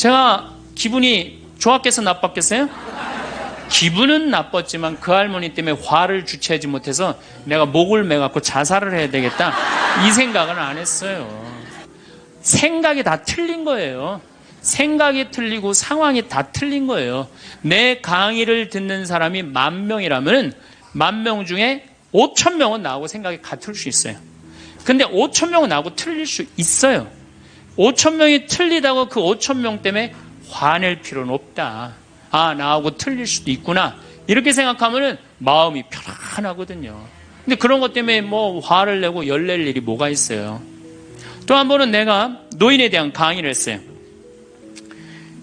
제가 기분이 좋았겠어, 나빴겠어요? 기분은 나빴지만 그 할머니 때문에 화를 주체하지 못해서 내가 목을 매갖고 자살을 해야 되겠다, 이 생각은 안 했어요. 생각이 다 틀린 거예요. 생각이 틀리고 상황이 다 틀린 거예요. 내 강의를 듣는 사람이 10,000명이라면 10,000명 중에 5,000명은 나하고 생각이 같을 수 있어요. 근데 5,000명은 나하고 틀릴 수 있어요. 5,000명이 틀리다고 그 5,000명 때문에 화낼 필요는 없다. 아, 나하고 틀릴 수도 있구나, 이렇게 생각하면 마음이 편안하거든요. 근데 그런 것 때문에 뭐 화를 내고 열낼 일이 뭐가 있어요. 또 한 번은 내가 노인에 대한 강의를 했어요.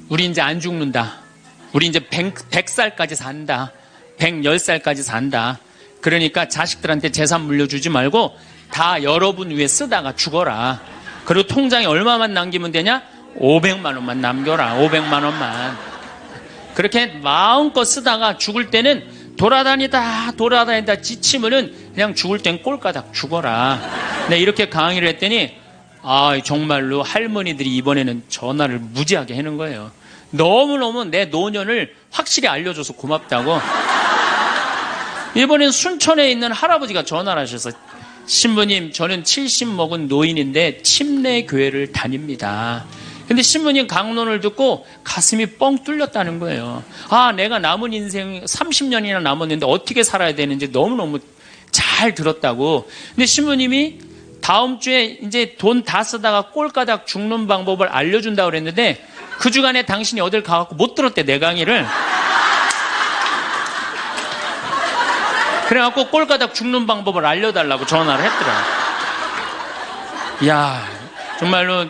우리 이제 안 죽는다. 우리 이제 100살까지 산다. 110살까지 산다. 그러니까 자식들한테 재산 물려주지 말고 다 여러분 위에 쓰다가 죽어라. 그리고 통장에 얼마만 남기면 되냐? 500만 원만 남겨라. 500만 원만. 그렇게 마음껏 쓰다가 죽을 때는 돌아다니다 지치면은 그냥 죽을 땐 꼴까닥 죽어라. 네, 이렇게 강의를 했더니 정말로 할머니들이 이번에는 전화를 무지하게 하는 거예요. 너무너무 내 노년을 확실히 알려줘서 고맙다고. 이번엔 순천에 있는 할아버지가 전화를 하셔서, 신부님, 저는 70 먹은 노인인데 침례 교회를 다닙니다. 근데 신부님 강론을 듣고 가슴이 뻥 뚫렸다는 거예요. 내가 남은 인생 30년이나 남았는데 어떻게 살아야 되는지 너무너무 잘 들었다고. 근데 신부님이 다음 주에 이제 돈 다 쓰다가 꼴까닥 죽는 방법을 알려준다고 그랬는데 그 주간에 당신이 어딜 가갖고 못 들었대, 내 강의를. 그래갖고 꼴까닥 죽는 방법을 알려달라고 전화를 했더라. 이야, 정말로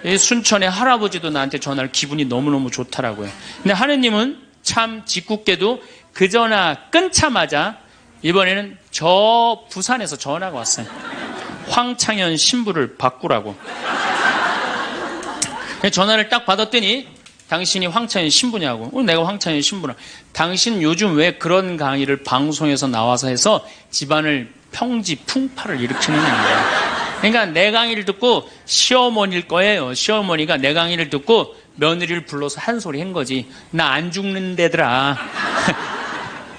순천의 할아버지도 나한테 전화를, 기분이 너무너무 좋더라고요. 근데 하느님은 참 짓궂게도 그 전화 끊자마자 이번에는 저 부산에서 전화가 왔어요. 황창현 신부를 바꾸라고. 전화를 딱 받았더니, 당신이 황창현 신부냐고. 내가 황창현 신부라. 당신 요즘 왜 그런 강의를 방송에서 나와서 해서 집안을 평지 풍파를 일으키는 거야. 그러니까 내 강의를 듣고, 시어머니일 거예요. 시어머니가 내 강의를 듣고 며느리를 불러서 한 소리 한 거지. 나 안 죽는데더라.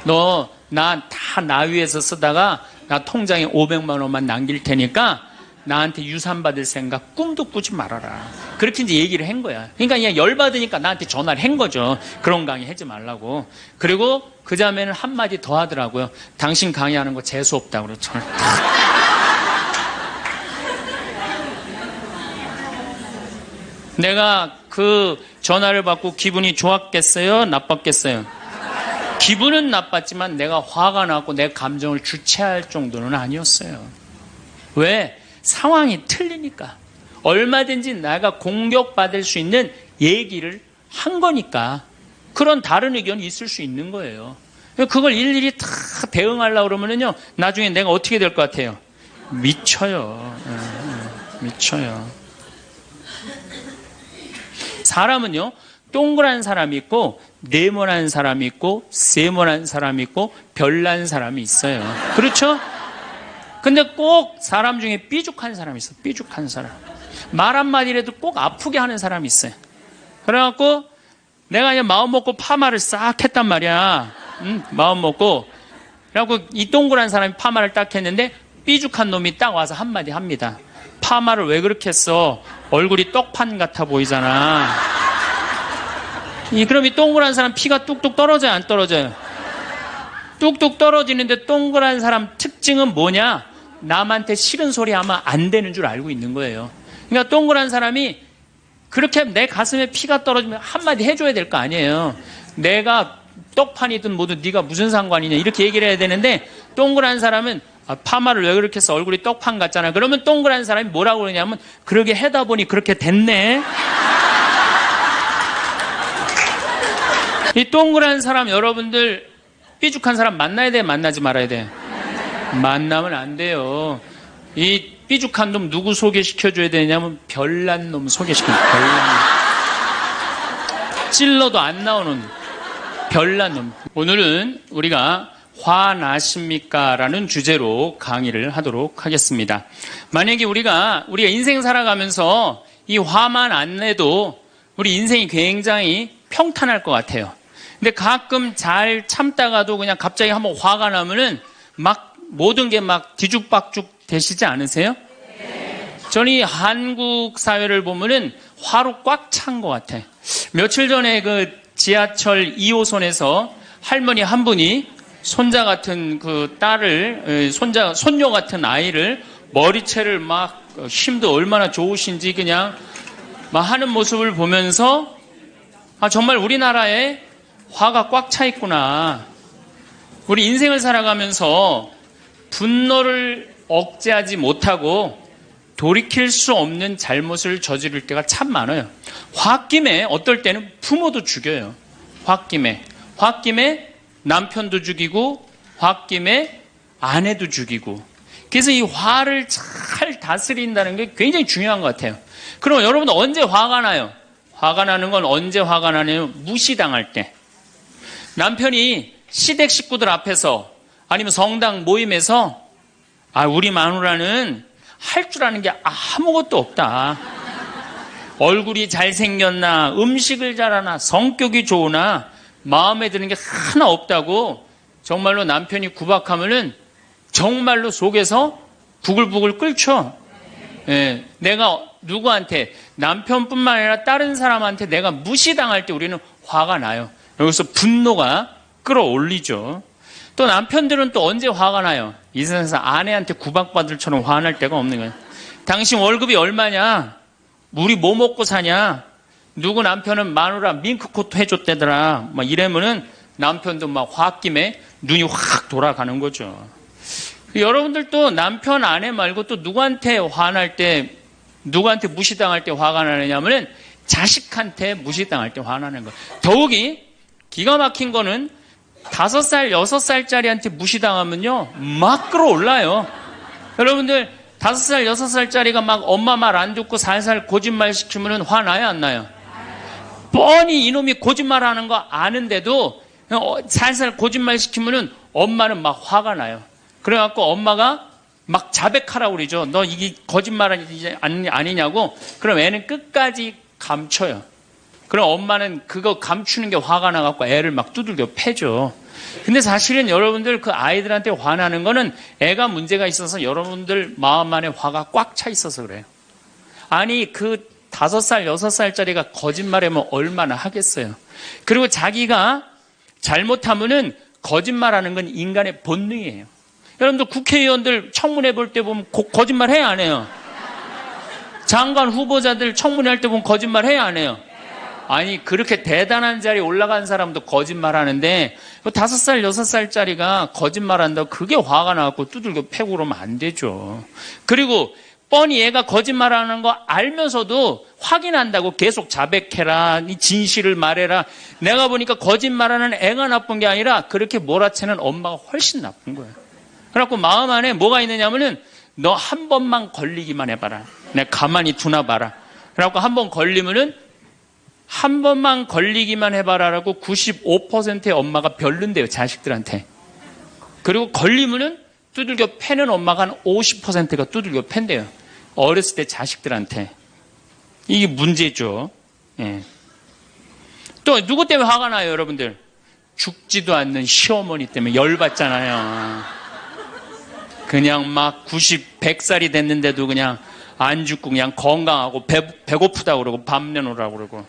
너 나 위에서 쓰다가 나 통장에 500만 원만 남길 테니까 나한테 유산 받을 생각 꿈도 꾸지 말아라. 그렇게 이제 얘기를 한 거야. 그러니까 그냥 열받으니까 나한테 전화를 한 거죠. 그런 강의 하지 말라고. 그리고 그 자매는 한마디 더 하더라고요. 당신 강의하는 거 재수없다고 그랬죠. 내가 그 전화를 받고 기분이 좋았겠어요? 나빴겠어요? 기분은 나빴지만 내가 화가 나고 내 감정을 주체할 정도는 아니었어요. 왜? 상황이 틀리니까. 얼마든지 내가 공격받을 수 있는 얘기를 한 거니까. 그런 다른 의견이 있을 수 있는 거예요. 그걸 일일이 다 대응하려고 그러면요, 나중에 내가 어떻게 될 것 같아요? 미쳐요. 미쳐요. 사람은요, 동그란 사람이 있고 네모난 사람이 있고 세모난 사람이 있고 별난 사람이 있어요. 그렇죠? 근데 꼭 사람 중에 삐죽한 사람이 있어. 삐죽한 사람. 말 한마디라도 꼭 아프게 하는 사람이 있어요. 그래갖고 내가 그냥 마음 먹고 파마를 싹 했단 말이야. 마음 먹고. 그래갖고 이 동그란 사람이 파마를 딱 했는데 삐죽한 놈이 딱 와서 한마디 합니다. 파마를 왜 그렇게 했어? 얼굴이 떡판 같아 보이잖아. 그럼 이 동그란 사람 피가 뚝뚝 떨어져요, 안 떨어져요? 뚝뚝 떨어지는데 동그란 사람 특징은 뭐냐? 남한테 싫은 소리 하면 안 되는 줄 알고 있는 거예요. 그러니까 동그란 사람이 그렇게 내 가슴에 피가 떨어지면 한마디 해줘야 될 거 아니에요. 내가 떡판이든 뭐든 네가 무슨 상관이냐, 이렇게 얘기를 해야 되는데, 동그란 사람은 파마를 왜 그렇게 해서 얼굴이 떡판 같잖아. 그러면 동그란 사람이 뭐라고 그러냐면, 그러게 해다 보니 그렇게 됐네. 이 동그란 사람, 여러분들 삐죽한 사람 만나야 돼, 만나지 말아야 돼? 만나면 안 돼요. 이 삐죽한 놈 누구 소개시켜줘야 되냐면 별난 놈 소개시켜줘야 돼. 별난 놈. 찔러도 안 나오는 별난 놈. 오늘은 우리가 화나십니까? 라는 주제로 강의를 하도록 하겠습니다. 만약에 우리가 인생 살아가면서 이 화만 안 내도 우리 인생이 굉장히 평탄할 것 같아요. 근데 가끔 잘 참다가도 그냥 갑자기 한번 화가 나면은 막 모든 게 막 뒤죽박죽 되시지 않으세요? 저는 이 한국 사회를 보면은 화로 꽉 찬 것 같아. 며칠 전에 그 지하철 2호선에서 할머니 한 분이 손자 같은 그 딸을, 손녀 같은 아이를 머리채를 막 힘도 얼마나 좋으신지 그냥 막 하는 모습을 보면서 정말 우리나라에 화가 꽉 차 있구나. 우리 인생을 살아가면서 분노를 억제하지 못하고 돌이킬 수 없는 잘못을 저지를 때가 참 많아요. 홧김에 어떨 때는 부모도 죽여요. 홧김에 남편도 죽이고 홧김에 아내도 죽이고. 그래서 이 화를 잘 다스린다는 게 굉장히 중요한 것 같아요. 그럼 여러분 언제 화가 나요? 화가 나는 건 언제 화가 나냐면 무시당할 때. 남편이 시댁 식구들 앞에서 아니면 성당 모임에서 우리 마누라는 할 줄 아는 게 아무것도 없다. 얼굴이 잘생겼나, 음식을 잘하나, 성격이 좋으나 마음에 드는 게 하나 없다고 정말로 남편이 구박하면은 정말로 속에서 부글부글 끓죠. 예, 내가 누구한테, 남편뿐만 아니라 다른 사람한테 내가 무시당할 때 우리는 화가 나요. 여기서 분노가 끌어올리죠. 또 남편들은 또 언제 화가 나요? 이 세상에서 아내한테 구박받을처럼 화날 때가 없는 거예요. 당신 월급이 얼마냐? 우리 뭐 먹고 사냐? 누구 남편은 마누라 밍크코트 해줬대더라. 막 이러면은 남편도 막 홧김에 눈이 확 돌아가는 거죠. 여러분들도 남편, 아내 말고 또 누구한테 화날 때, 누구한테 무시당할 때 화가 나느냐면은 자식한테 무시당할 때 화나는 거예요. 더욱이 기가 막힌 거는 5살, 6살짜리한테 무시당하면요, 막 끌어올라요. 여러분들, 5살, 6살짜리가 막 엄마 말 안 듣고 살살 거짓말 시키면 화나요, 안 나요? 뻔히 이놈이 거짓말 하는 거 아는데도 살살 거짓말 시키면 엄마는 막 화가 나요. 그래갖고 엄마가 막 자백하라고 그러죠. 너 이게 거짓말 아니냐고. 그럼 애는 끝까지 감춰요. 그럼 엄마는 그거 감추는 게 화가 나갖고 애를 막 두들겨 패죠. 근데 사실은 여러분들 그 아이들한테 화나는 거는 애가 문제가 있어서 여러분들 마음 안에 화가 꽉 차 있어서 그래요. 아니 그 5살, 6살짜리가 거짓말하면 얼마나 하겠어요. 그리고 자기가 잘못하면은 거짓말하는 건 인간의 본능이에요. 여러분들 국회의원들 청문회 볼 때 보면 거짓말 해야 안 해요? 장관 후보자들 청문회 할 때 보면 거짓말 해야 안 해요? 아니 그렇게 대단한 자리에 올라간 사람도 거짓말하는데 5살, 6살짜리가 거짓말한다고 그게 화가 나갖고 두들겨 패고 그러면 안 되죠. 그리고 뻔히 얘가 거짓말하는 거 알면서도 확인한다고 계속 자백해라, 진실을 말해라. 내가 보니까 거짓말하는 애가 나쁜 게 아니라 그렇게 몰아채는 엄마가 훨씬 나쁜 거예요. 그래갖고 마음 안에 뭐가 있느냐면은 너 한 번만 걸리기만 해봐라. 내가 가만히 두나 봐라. 그래갖고 한 번 걸리면은 한 번만 걸리기만 해봐라라고 95%의 엄마가 별론데요, 자식들한테. 그리고 걸리면은 두들겨 패는 엄마가 한 50%가 두들겨 팬대요. 어렸을 때 자식들한테. 이게 문제죠. 예. 또 누구 때문에 화가 나요, 여러분들? 죽지도 않는 시어머니 때문에 열받잖아요. 그냥 막 90, 100살이 됐는데도 그냥 안 죽고 그냥 건강하고 배고프다고 그러고 밥 내놓으라고 그러고.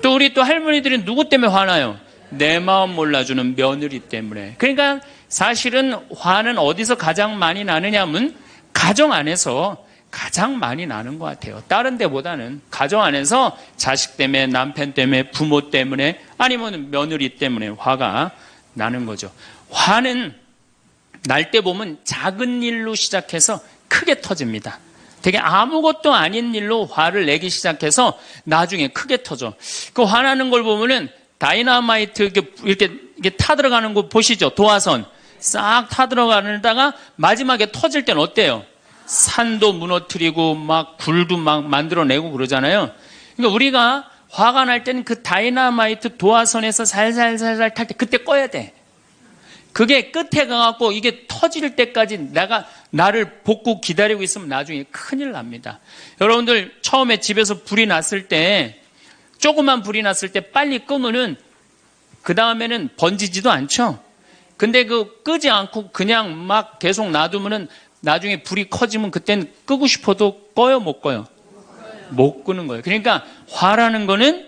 또 우리 또 할머니들은 누구 때문에 화나요? 내 마음 몰라주는 며느리 때문에. 그러니까 사실은 화는 어디서 가장 많이 나느냐면 가정 안에서 가장 많이 나는 것 같아요. 다른 데보다는 가정 안에서 자식 때문에, 남편 때문에, 부모 때문에, 아니면 며느리 때문에 화가 나는 거죠. 화는 날 때 보면 작은 일로 시작해서 크게 터집니다. 되게 아무것도 아닌 일로 화를 내기 시작해서 나중에 크게 터져. 그 화나는 걸 보면은 다이너마이트 이렇게 타들어가는 거 보시죠? 도화선 싹 타들어가다가 마지막에 터질 때는 어때요? 산도 무너뜨리고 막 굴도 막 만들어내고 그러잖아요. 그러니까 우리가 화가 날 때는 그 다이너마이트 도화선에서 살살살살 탈 때 그때 꺼야 돼. 그게 끝에 가갖고 이게 터질 때까지 나를 볶고 기다리고 있으면 나중에 큰일 납니다. 여러분들 처음에 집에서 불이 났을 때 조그만 불이 났을 때 빨리 끄면은 그 다음에는 번지지도 않죠. 근데 끄지 않고 그냥 막 계속 놔두면은 나중에 불이 커지면 그땐 끄고 싶어도 꺼요, 못 꺼요? 못 끄는 거예요. 그러니까 화라는 거는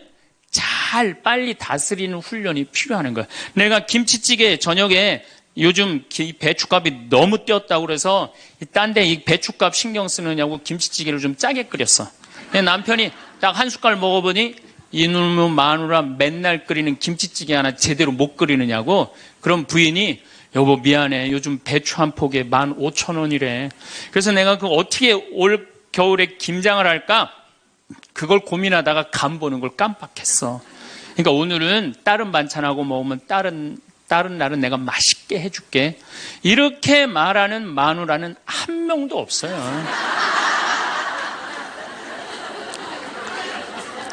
잘 빨리 다스리는 훈련이 필요한 거예요. 내가 김치찌개 저녁에 요즘 배춧값이 너무 뛰었다고 그래서 딴 데 이 배춧값 신경 쓰느냐고 김치찌개를 좀 짜게 끓였어. 남편이 딱 한 숟갈 먹어보니 이놈의 마누라 맨날 끓이는 김치찌개 하나 제대로 못 끓이느냐고. 그럼 부인이 여보 미안해 요즘 배추 한 포기에 15,000원이래. 그래서 내가 어떻게 올 겨울에 김장을 할까 그걸 고민하다가 간 보는 걸 깜빡했어. 그러니까 오늘은 다른 반찬하고 먹으면 다른 날은 내가 맛있게 해줄게. 이렇게 말하는 마누라는 한 명도 없어요.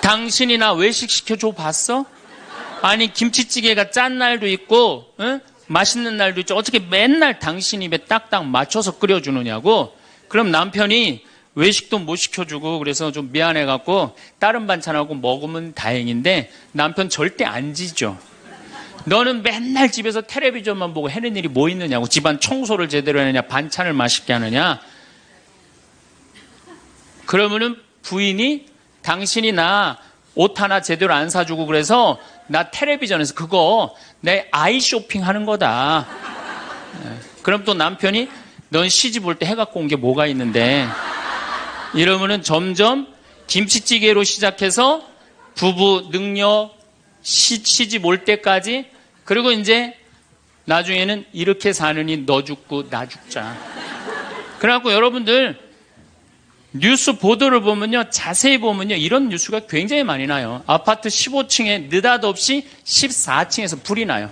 당신이나 외식 시켜줘 봤어? 아니 김치찌개가 짠 날도 있고 응? 맛있는 날도 있죠. 어떻게 맨날 당신 입에 딱딱 맞춰서 끓여주느냐고. 그럼 남편이 외식도 못 시켜주고 그래서 좀 미안해갖고 다른 반찬하고 먹으면 다행인데 남편 절대 안 지죠. 너는 맨날 집에서 텔레비전만 보고 해는 일이 뭐 있느냐고. 집안 청소를 제대로 하느냐 반찬을 맛있게 하느냐. 그러면은 부인이 당신이 나 옷 하나 제대로 안 사주고 그래서 나 텔레비전에서 그거 내 아이 쇼핑 하는 거다. 그럼 또 남편이 넌 시집 올 때 해갖고 온 게 뭐가 있는데. 이러면은 점점 김치찌개로 시작해서 부부 능력 시집 올 때까지, 그리고 이제 나중에는 이렇게 사느니 너 죽고 나 죽자. 그래갖고 여러분들 뉴스 보도를 보면요, 자세히 보면요, 이런 뉴스가 굉장히 많이 나요. 아파트 15층에 느닷없이 14층에서 불이 나요.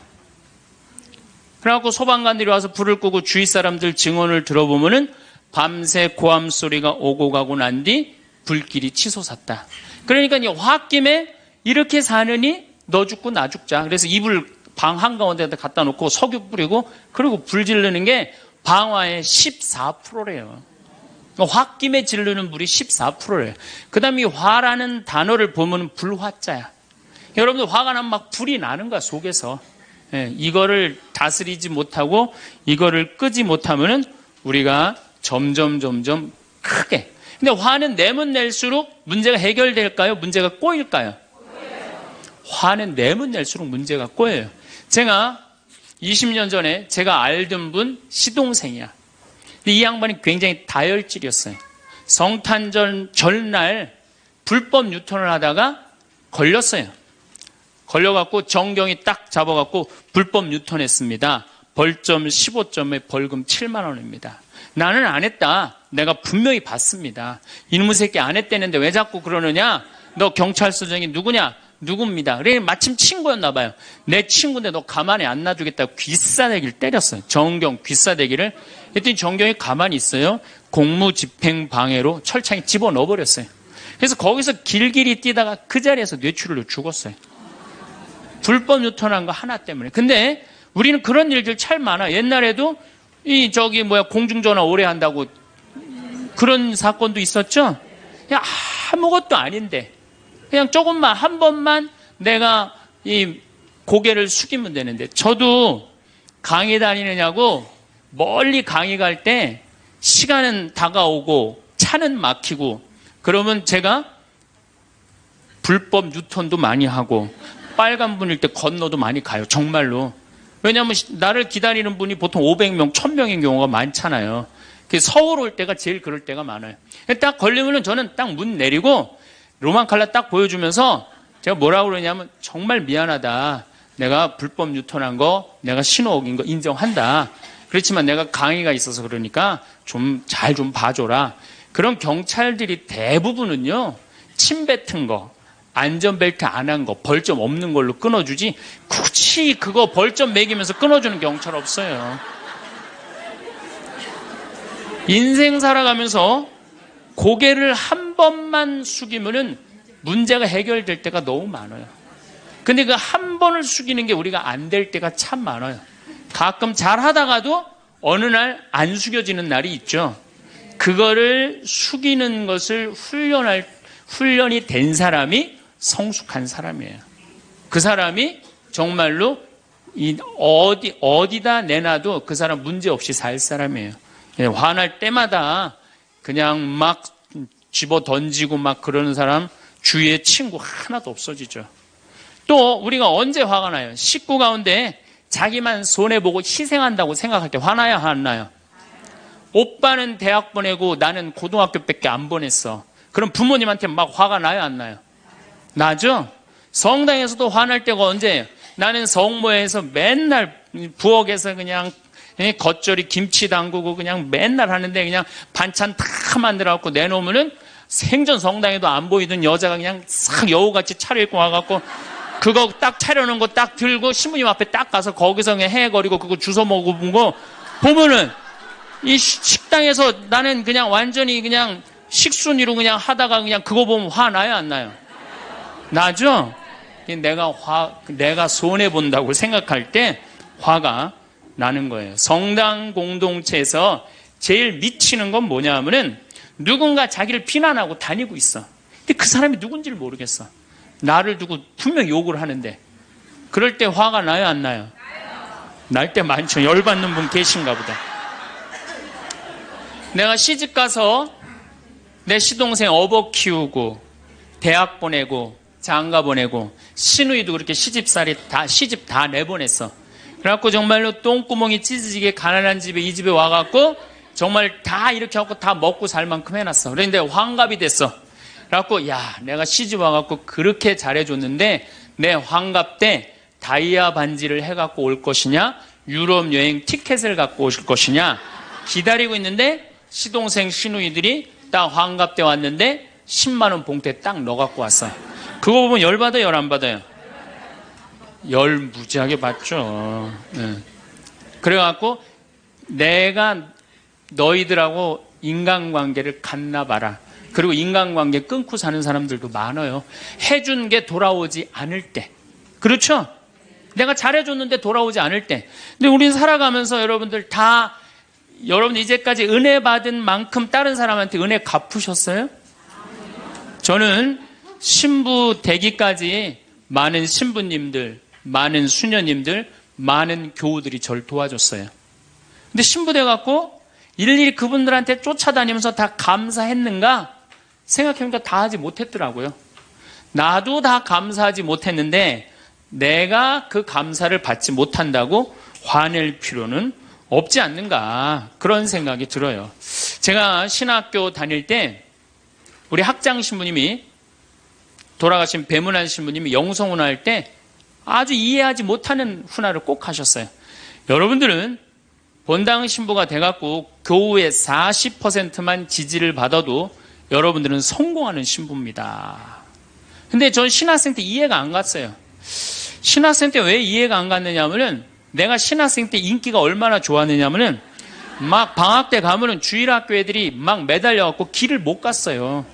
그래갖고 소방관들이 와서 불을 끄고 주위 사람들 증언을 들어보면은 밤새 고함 소리가 오고 가고 난 뒤 불길이 치솟았다. 그러니까 이 홧김에 이렇게 사느니 너 죽고 나 죽자. 그래서 이불 방 한가운데다 갖다 놓고 석유 뿌리고 그리고 불 지르는 게 방화의 14%래요. 홧김에 지르는 불이 14%래요. 그 다음에 이 화라는 단어를 보면 불화자야. 여러분들 화가 나면 막 불이 나는 거야, 속에서. 이거를 다스리지 못하고 이거를 끄지 못하면은 우리가 점점 크게. 근데 화는 내면 낼수록 문제가 해결될까요? 문제가 꼬일까요? 화는 내면 낼수록 문제가 꼬여요. 제가 20년 전에 제가 알던 분 시동생이야. 근데 이 양반이 굉장히 다혈질이었어요. 성탄절 전날 불법 유턴을 하다가 걸렸어요. 걸려갖고 정경이 딱 잡아갖고 불법 유턴했습니다. 벌점 15점에 벌금 7만 원입니다. 나는 안 했다. 내가 분명히 봤습니다. 이놈의 새끼 안 했다는데 왜 자꾸 그러느냐? 너 경찰서장이 누구냐? 누굽니다. 그래 마침 친구였나 봐요. 내 친구인데 너 가만히 안 놔두겠다고 귀싸대기를 때렸어요. 정경 귀싸대기를. 했더니 정경이 가만히 있어요. 공무집행방해로 철창에 집어넣어버렸어요. 그래서 거기서 길길이 뛰다가 그 자리에서 뇌출혈로 죽었어요. 불법 유턴한 거 하나 때문에. 근데 우리는 그런 일들 참 많아. 옛날에도 공중전화 오래 한다고 그런 사건도 있었죠. 그냥 아무것도 아닌데 그냥 조금만 한 번만 내가 이 고개를 숙이면 되는데. 저도 강의 다니느냐고 멀리 강의 갈 때 시간은 다가오고 차는 막히고 그러면 제가 불법 유턴도 많이 하고 빨간불일 때 건너도 많이 가요. 정말로. 왜냐하면 나를 기다리는 분이 보통 500명, 1000명인 경우가 많잖아요. 서울 올 때가 제일 그럴 때가 많아요. 딱 걸리면은 저는 딱 문 내리고 로만 칼라 딱 보여주면서 제가 뭐라고 그러냐면 정말 미안하다. 내가 불법 유턴한 거, 내가 신호 어긴 거 인정한다. 그렇지만 내가 강의가 있어서 그러니까 좀 잘 좀 봐줘라. 그런 경찰들이 대부분은요, 침 뱉은 거, 안전벨트 안 한 거, 벌점 없는 걸로 끊어주지 굳이 그거 벌점 매기면서 끊어주는 경찰 없어요. 인생 살아가면서 고개를 한 번만 숙이면은 문제가 해결될 때가 너무 많아요. 근데 그 한 번을 숙이는 게 우리가 안 될 때가 참 많아요. 가끔 잘 하다가도 어느 날 안 숙여지는 날이 있죠. 그거를 숙이는 것을 훈련이 된 사람이 성숙한 사람이에요. 그 사람이 정말로 어디다 내놔도 그 사람 문제 없이 살 사람이에요. 화날 때마다 그냥 막 집어 던지고 막 그러는 사람 주위에 친구 하나도 없어지죠. 또 우리가 언제 화가 나요? 식구 가운데 자기만 손해보고 희생한다고 생각할 때 화나요? 안 나요? 오빠는 대학 보내고 나는 고등학교밖에 안 보냈어. 그럼 부모님한테 막 화가 나요? 안 나요? 나죠? 성당에서도 화날 때가 언제예요? 나는 성모에서 맨날 부엌에서 그냥 겉절이 김치 담그고 그냥 맨날 하는데 그냥 반찬 다 만들어갖고 내놓으면은 생전 성당에도 안 보이던 여자가 그냥 싹 여우같이 차려입고 와갖고 그거 딱 차려놓은 거 딱 들고 신부님 앞에 딱 가서 거기서 그냥 헤거리고 그거 주워 먹어본 거 보면은 이 식당에서 나는 그냥 완전히 그냥 식순이로 그냥 하다가 그냥 그거 보면 화 나요? 안 나요? 나죠? 내가 손해본다고 생각할 때 화가 나는 거예요. 성당 공동체에서 제일 미치는 건 뭐냐 하면은 누군가 자기를 비난하고 다니고 있어. 근데 그 사람이 누군지를 모르겠어. 나를 두고 분명 욕을 하는데 그럴 때 화가 나요? 안 나요? 날 때 많죠. 열받는 분 계신가 보다. 내가 시집 가서 내 시동생 어버 키우고 대학 보내고 장가 보내고 시누이도 그렇게 시집 다 내보냈어. 그래갖고 정말로 똥구멍이 찢어지게 가난한 집에 이 집에 와갖고 정말 다 이렇게 하고 다 먹고 살 만큼 해놨어. 그런데 환갑이 됐어. 그래갖고 야 내가 시집 와갖고 그렇게 잘해줬는데 내 환갑 때 다이아 반지를 해갖고 올 것이냐 유럽 여행 티켓을 갖고 오실 것이냐 기다리고 있는데 시동생 시누이들이 딱 환갑 때 왔는데 10만 원 봉투에 딱 넣어갖고 왔어. 그거 보면 열받아요? 열 안 받아요? 열 무지하게 받죠. 네. 그래갖고 내가 너희들하고 인간관계를 갖나 봐라. 그리고 인간관계 끊고 사는 사람들도 많아요. 해준 게 돌아오지 않을 때. 그렇죠? 내가 잘해줬는데 돌아오지 않을 때. 근데 우리는 살아가면서 여러분들 여러분 이제까지 은혜 받은 만큼 다른 사람한테 은혜 갚으셨어요? 저는 신부 되기까지 많은 신부님들, 많은 수녀님들, 많은 교우들이 저를 도와줬어요. 근데 신부 돼갖고 일일이 그분들한테 쫓아다니면서 다 감사했는가? 생각해보니까 다 하지 못했더라고요. 나도 다 감사하지 못했는데 내가 그 감사를 받지 못한다고 화낼 필요는 없지 않는가 그런 생각이 들어요. 제가 신학교 다닐 때 우리 학장 신부님이 돌아가신 배문환 신부님이 영성훈화 할 때 아주 이해하지 못하는 훈화를 꼭 하셨어요. 여러분들은 본당 신부가 돼갖고 교우의 40%만 지지를 받아도 여러분들은 성공하는 신부입니다. 근데 전 신학생 때 이해가 안 갔어요. 신학생 때 왜 이해가 안 갔느냐 하면은 내가 신학생 때 인기가 얼마나 좋았느냐 하면은 막 방학 때 가면은 주일학교 애들이 막 매달려갖고 길을 못 갔어요.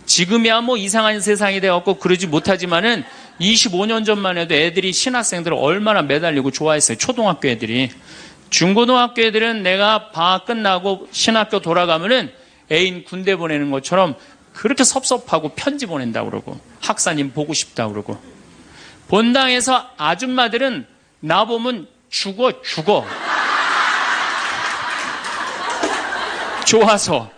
지금이야 뭐 이상한 세상이 되었고 그러지 못하지만은 25년 전만 해도 애들이 신학생들을 얼마나 매달리고 좋아했어요. 초등학교 애들이. 중고등학교 애들은 내가 방학 끝나고 신학교 돌아가면은 애인 군대 보내는 것처럼 그렇게 섭섭하고 편지 보낸다고 그러고 학사님 보고 싶다고 그러고 본당에서 아줌마들은 나보면 죽어 좋아서.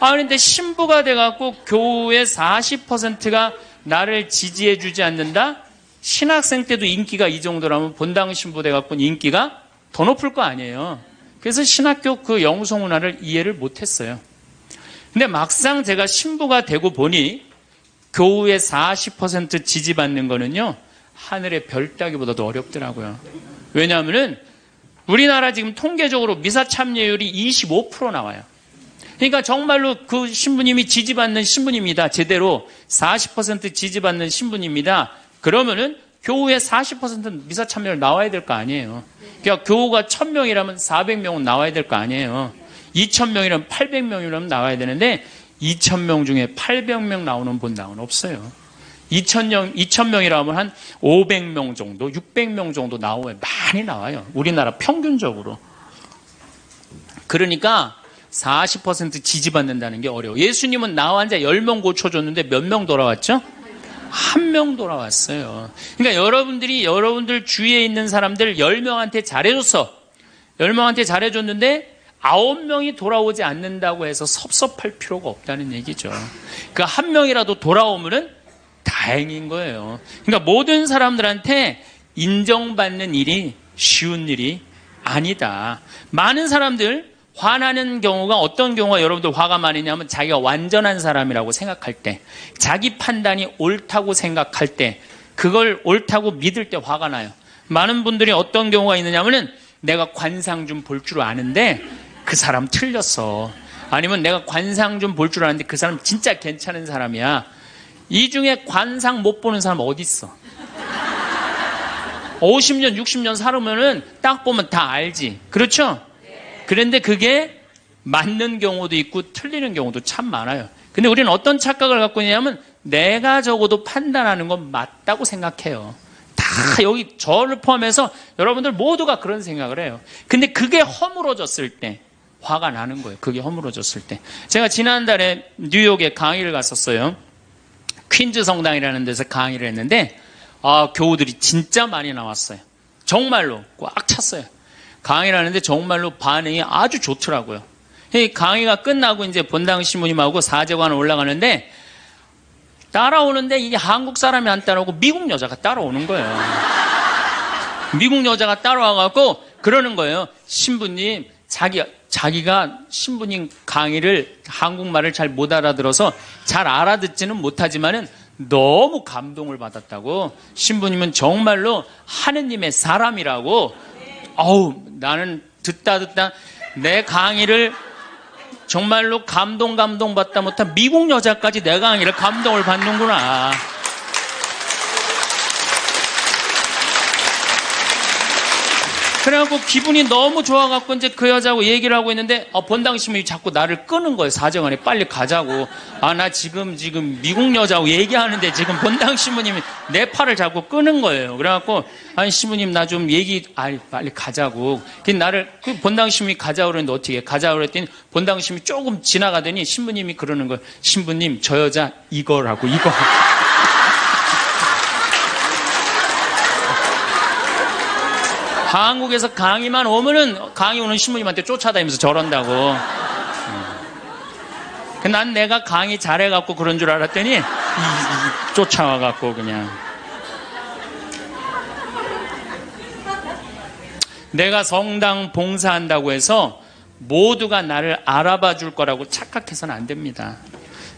그런데 신부가 돼갖고 교우의 40%가 나를 지지해주지 않는다? 신학생 때도 인기가 이 정도라면 본당 신부 돼갖고 인기가 더 높을 거 아니에요. 그래서 신학교 그 영성훈화를 이해를 못했어요. 근데 막상 제가 신부가 되고 보니 교우의 40% 지지받는 거는요 하늘의 별 따기보다도 어렵더라고요. 왜냐하면은 우리나라 지금 통계적으로 미사 참여율이 25% 나와요. 그러니까 정말로 그 신부님이 지지받는 신부님이다. 제대로 40% 지지받는 신부님이다. 그러면은 교우의 40% 미사 참여율 나와야 될 거 아니에요. 그러니까 교우가 1000명이라면 400명은 나와야 될 거 아니에요. 2000명이라면 800명이라면 나와야 되는데 2000명 중에 800명 나오는 본당은 없어요. 2000명이라면 한 500명 정도, 600명 정도 나와요. 많이 나와요. 우리나라 평균적으로. 그러니까 40% 지지받는다는 게 어려워. 예수님은 나 환자 10명 고쳐줬는데 몇 명 돌아왔죠? 1명 돌아왔어요. 그러니까 여러분들이 여러분들 주위에 있는 사람들 10명한테 잘해줬어. 10명한테 잘해줬는데 9명이 돌아오지 않는다고 해서 섭섭할 필요가 없다는 얘기죠. 그 1명이라도 돌아오면은 다행인 거예요. 그러니까 모든 사람들한테 인정받는 일이 쉬운 일이 아니다. 많은 사람들 화나는 경우가 어떤 경우가 여러분들 화가 많으냐면 자기가 완전한 사람이라고 생각할 때, 자기 판단이 옳다고 생각할 때, 그걸 옳다고 믿을 때 화가 나요. 많은 분들이 어떤 경우가 있느냐면은 내가 관상 좀 볼 줄 아는데 그 사람 틀렸어. 아니면 내가 관상 좀 볼 줄 아는데 그 사람 진짜 괜찮은 사람이야. 이 중에 관상 못 보는 사람 어디 있어? 50년, 60년 살으면은 딱 보면 다 알지. 그렇죠? 그런데 그게 맞는 경우도 있고 틀리는 경우도 참 많아요. 근데 우리는 어떤 착각을 갖고 있냐면 내가 적어도 판단하는 건 맞다고 생각해요. 다 여기 저를 포함해서 여러분들 모두가 그런 생각을 해요. 근데 그게 허물어졌을 때 화가 나는 거예요. 그게 허물어졌을 때. 제가 지난달에 뉴욕에 강의를 갔었어요. 퀸즈 성당이라는 데서 강의를 했는데 교우들이 진짜 많이 나왔어요. 정말로 꽉 찼어요. 강의를 하는데 정말로 반응이 아주 좋더라고요. 강의가 끝나고 이제 본당 신부님하고 사제관을 올라가는데 따라오는데 이게 한국 사람이 안 따라오고 미국 여자가 따라오는 거예요. 미국 여자가 따라와갖고 그러는 거예요. 신부님, 자기가 신부님 강의를 한국말을 잘 못 알아들어서 잘 알아듣지는 못하지만은 너무 감동을 받았다고. 신부님은 정말로 하느님의 사람이라고. 나는 듣다 내 강의를 정말로 감동받다 못한 미국 여자까지 내 강의를 감동을 받는구나. 그래갖고 기분이 너무 좋아갖고 이제 그 여자하고 얘기를 하고 있는데 본당 신부님이 자꾸 나를 끄는 거예요. 사정안에 빨리 가자고. 나 지금 미국 여자하고 얘기하는데 지금 본당 신부님이 내 팔을 자꾸 끄는 거예요. 그래갖고 신부님 나 좀 빨리 가자고. 그 본당 신부님이 가자고 그랬는데 어떻게 해? 가자고 그랬더니 본당 신부님이 조금 지나가더니 신부님이 그러는 거예요. 신부님 저 여자 이거라고 이거. 한국에서 강의만 오면은 강의 오는 신부님한테 쫓아다니면서 저런다고. 난 내가 강의 잘해갖고 그런 줄 알았더니 쫓아와갖고 그냥. 내가 성당 봉사한다고 해서 모두가 나를 알아봐 줄 거라고 착각해서는 안 됩니다.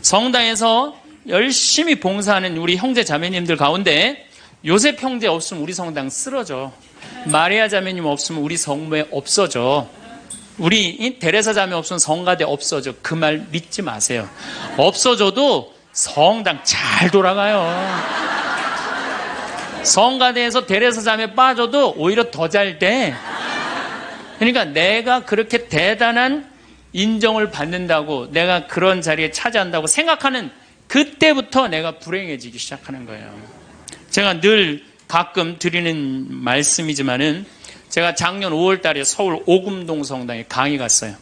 성당에서 열심히 봉사하는 우리 형제 자매님들 가운데 요셉 형제 없으면 우리 성당 쓰러져. 마리아 자매님 없으면 우리 성모에 없어져. 우리 데레사 자매 없으면 성가대 없어져. 그 말 믿지 마세요. 없어져도 성당 잘 돌아가요. 성가대에서 데레사 자매 빠져도 오히려 더 잘 돼. 그러니까 내가 그렇게 대단한 인정을 받는다고, 내가 그런 자리에 차지한다고 생각하는 그때부터 내가 불행해지기 시작하는 거예요. 제가 늘 가끔 드리는 말씀이지만은 제가 작년 5월 달에 서울 오금동 성당에 강의 갔어요.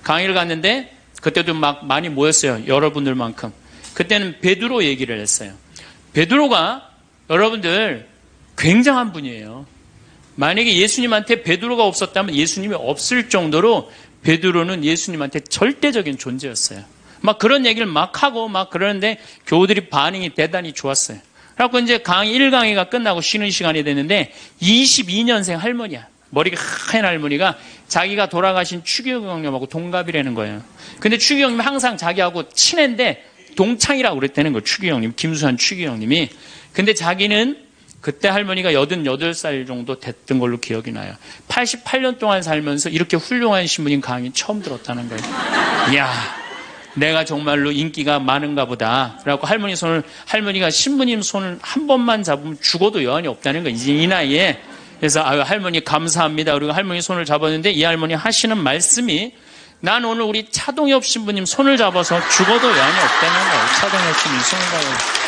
강의를 갔는데 그때도 막 많이 모였어요. 여러분들만큼. 그때는 베드로 얘기를 했어요. 베드로가 여러분들 굉장한 분이에요. 만약에 예수님한테 베드로가 없었다면 예수님이 없을 정도로 베드로는 예수님한테 절대적인 존재였어요. 막 그런 얘기를 막 하고 막 그러는데 교우들이 반응이 대단히 좋았어요. 그래갖고 이제 1강의가 끝나고 쉬는 시간이 됐는데 22년생 할머니야. 머리가 하얀 할머니가 자기가 돌아가신 추기영 형님하고 동갑이라는 거예요. 근데 추기영 형님이 항상 자기하고 친한데 동창이라고 그랬다는 거예요. 추기영 형님, 김수환 추기영 형님이. 근데 자기는 그때 할머니가 88살 정도 됐던 걸로 기억이 나요. 88년 동안 살면서 이렇게 훌륭한 신부님 강의 처음 들었다는 거예요. 이야, 내가 정말로 인기가 많은가 보다. 그래갖고 할머니가 신부님 손을 한 번만 잡으면 죽어도 여한이 없다는 거예요. 이제 이 나이에. 그래서 할머니 감사합니다. 그리고 할머니 손을 잡았는데 이 할머니 하시는 말씀이 난 오늘 우리 차동엽 신부님 손을 잡아서 죽어도 여한이 없다는 거예요. 차동엽 신부님 손을 잡아서.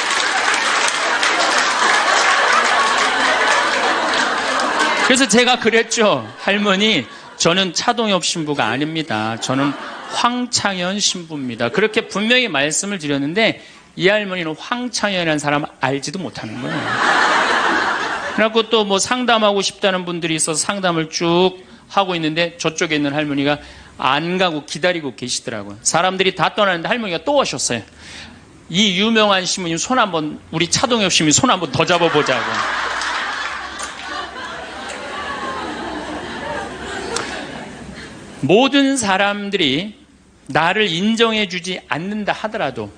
그래서 제가 그랬죠. 할머니, 저는 차동엽 신부가 아닙니다. 저는 황창현 신부입니다. 그렇게 분명히 말씀을 드렸는데 이 할머니는 황창현이라는 사람 알지도 못하는 거예요. 그래갖고 또 뭐 상담하고 싶다는 분들이 있어서 상담을 쭉 하고 있는데 저쪽에 있는 할머니가 안 가고 기다리고 계시더라고요. 사람들이 다 떠나는데 할머니가 또 오셨어요. 이 유명한 신부님 손 한번, 우리 차동엽 신부님 손 한번 더 잡아보자고. 모든 사람들이 나를 인정해주지 않는다 하더라도,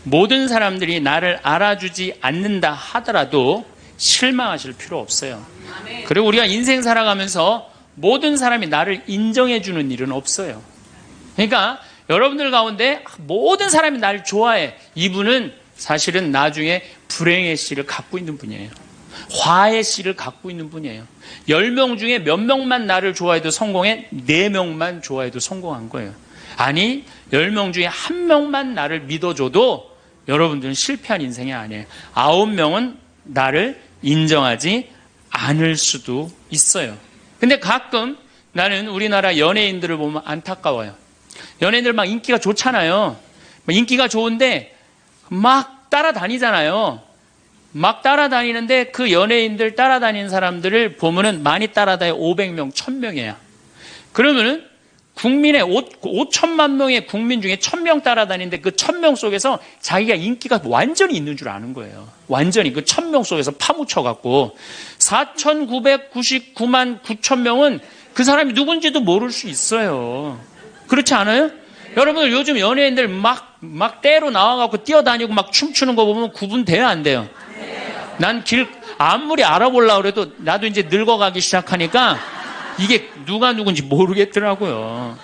모든 사람들이 나를 알아주지 않는다 하더라도 실망하실 필요 없어요. 그리고 우리가 인생 살아가면서 모든 사람이 나를 인정해주는 일은 없어요. 그러니까 여러분들 가운데 모든 사람이 나를 좋아해. 이분은 사실은 나중에 불행의 씨를 갖고 있는 분이에요. 화의 씨를 갖고 있는 분이에요. 10명 중에 몇 명만 나를 좋아해도 성공해? 4명만 좋아해도 성공한 거예요. 아니, 10명 중에 1명만 나를 믿어줘도 여러분들은 실패한 인생이 아니에요. 9명은 나를 인정하지 않을 수도 있어요. 근데 가끔 나는 우리나라 연예인들을 보면 안타까워요. 연예인들 막 인기가 좋잖아요. 인기가 좋은데 막 따라다니잖아요. 막 따라다니는데 그 연예인들 따라다니는 사람들을 보면은 많이 따라다녀 500명, 1000명이야. 그러면은 국민의 5천만 명의 국민 중에 1000명 따라다니는데 그 1000명 속에서 자기가 인기가 완전히 있는 줄 아는 거예요. 완전히 그 1000명 속에서 파묻혀갖고 4999만 9천명은 그 사람이 누군지도 모를 수 있어요. 그렇지 않아요? 여러분들 요즘 연예인들 막 때로 나와갖고 뛰어다니고 막 춤추는 거 보면 구분돼요, 안 돼요? 난 아무리 알아보려고 그래도 나도 이제 늙어가기 시작하니까 이게 누가 누군지 모르겠더라고요.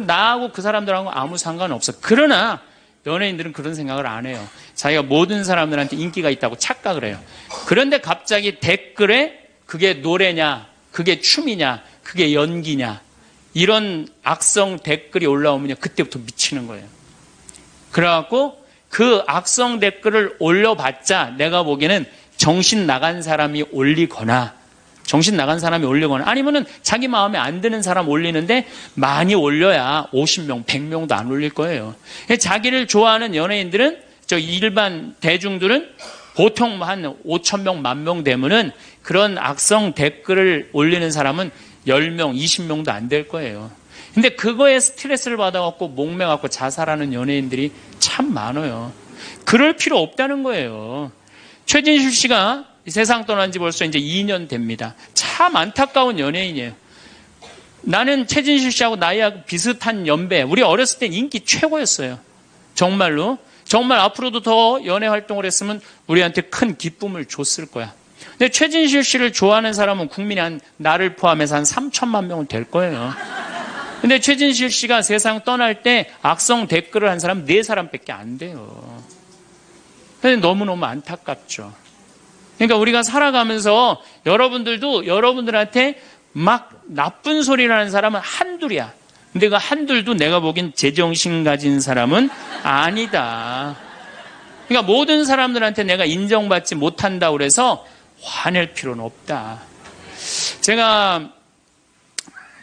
나하고 그 사람들하고 아무 상관없어. 그러나 연예인들은 그런 생각을 안 해요. 자기가 모든 사람들한테 인기가 있다고 착각을 해요. 그런데 갑자기 댓글에 그게 노래냐, 그게 춤이냐, 그게 연기냐, 이런 악성 댓글이 올라오면 그때부터 미치는 거예요. 그래갖고 그 악성 댓글을 올려봤자 내가 보기에는 정신 나간 사람이 올리거나 아니면은 자기 마음에 안 드는 사람 올리는데 많이 올려야 50명, 100명도 안 올릴 거예요. 자기를 좋아하는 연예인들은, 일반 대중들은 보통 한 5,000명, 10,000명 되면은 그런 악성 댓글을 올리는 사람은 10명, 20명도 안 될 거예요. 근데 그거에 스트레스를 받아갖고 목매갖고 자살하는 연예인들이 참 많아요. 그럴 필요 없다는 거예요. 최진실 씨가 이 세상 떠난 지 벌써 이제 2년 됩니다. 참 안타까운 연예인이에요. 나는 최진실 씨하고 나이하고 비슷한 연배. 우리 어렸을 땐 인기 최고였어요. 정말로. 정말 앞으로도 더 연애 활동을 했으면 우리한테 큰 기쁨을 줬을 거야. 근데 최진실 씨를 좋아하는 사람은 국민이 나를 포함해서 한 3천만 명은 될 거예요. 근데 최진실 씨가 세상 떠날 때 악성 댓글을 한 사람 4사람밖에 안 돼요. 근데 너무너무 안타깝죠. 그러니까 우리가 살아가면서 여러분들도 여러분들한테 막 나쁜 소리를 하는 사람은 한둘이야. 근데 그 한둘도 내가 보기엔 제정신 가진 사람은 아니다. 그러니까 모든 사람들한테 내가 인정받지 못한다고 그래서 화낼 필요는 없다. 제가